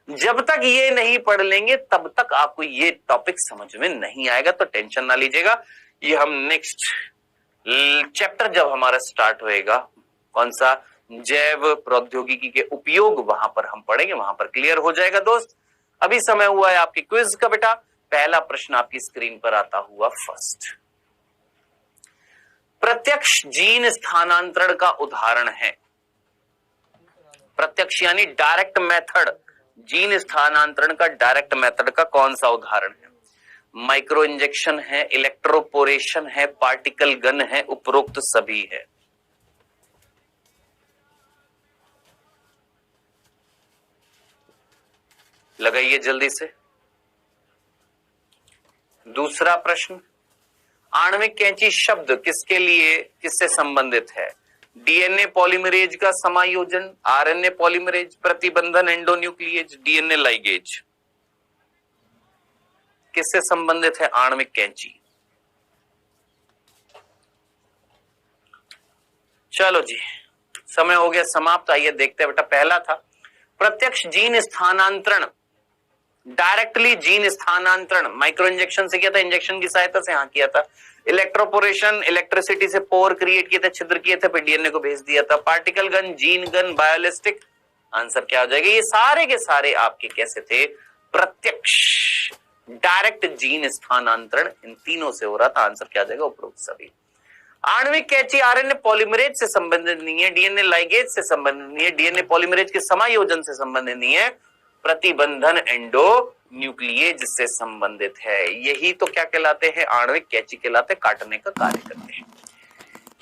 जब तक ये नहीं पढ़ लेंगे तब तक आपको ये टॉपिक समझ में नहीं आएगा, तो टेंशन ना लीजिएगा। ये हम नेक्स्ट चैप्टर जब हमारा स्टार्ट होएगा, कौन सा, जैव प्रौद्योगिकी के उपयोग, वहां पर हम पढ़ेंगे, वहां पर क्लियर हो जाएगा दोस्त। अभी समय हुआ है आपके क्विज का बेटा। पहला प्रश्न आपकी स्क्रीन पर आता हुआ फर्स्ट, प्रत्यक्ष जीन स्थानांतरण का उदाहरण है। प्रत्यक्ष यानी डायरेक्ट मेथड, जीन स्थानांतरण का डायरेक्ट मेथड का कौन सा उदाहरण है। माइक्रो इंजेक्शन है, इलेक्ट्रोपोरेशन है, पार्टिकल गन है, उपरोक्त सभी है। लगाइए जल्दी से। दूसरा प्रश्न, आणविक कैंची शब्द किसके लिए, किससे संबंधित है। डीएनए पॉलीमरेज का समायोजन, आरएनए पॉलीमरेज, प्रतिबंधन, एंडोन्यूक्लिएज, डीएनए लाइगेज, किससे संबंधित है आणविक कैंची। चलो जी, समय हो गया समाप्त। आइए देखते हैं बेटा। पहला था प्रत्यक्ष जीन स्थानांतरण, डायरेक्टली जीन स्थानांतरण माइक्रो इंजेक्शन से किया था, इंजेक्शन की सहायता से, हाँ किया था। इलेक्ट्रोपोरेशन, इलेक्ट्रिसिटी से पोर क्रिएट किए थे, छिद्र किए थे, फिर डीएनए को भेज दिया था। Particle gun, gene gun, biolistic, answer क्या हो जाएगा। ये सारे के सारे आपके कैसे थे, प्रत्यक्ष डायरेक्ट जीन स्थानांतरण, इन तीनों से हो रहा था। आंसर क्या आ जाएगा, उपरोक्त सभी। आणविक कैंची आरएनए पॉलीमरेज से संबंधित नहीं है, डीएनए लाइगेज से संबंधित नहीं है, डीएनए पॉलीमरेज के समायोजन से संबंधित नहीं है, प्रतिबंधन एंडो न्यूक्लिएज से संबंधित है। यही तो क्या कहलाते हैं, आणविक कैंची कहलाते, काटने का कार्य करते हैं।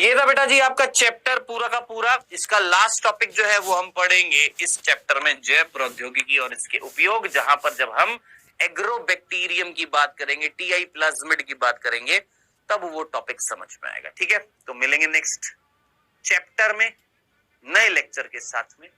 ये था बेटा जी आपका चैप्टर पूरा का पूरा। इसका लास्ट टॉपिक जो है वो हम पढ़ेंगे इस चैप्टर में, जैव प्रौद्योगिकी और इसके उपयोग, जहां पर जब हम एग्रोबैक्टीरियम की बात करेंगे, टीआई प्लाज्मिड की बात करेंगे, तब वो टॉपिक समझ में आएगा। ठीक है, तो मिलेंगे नेक्स्ट चैप्टर में नए लेक्चर के साथ में।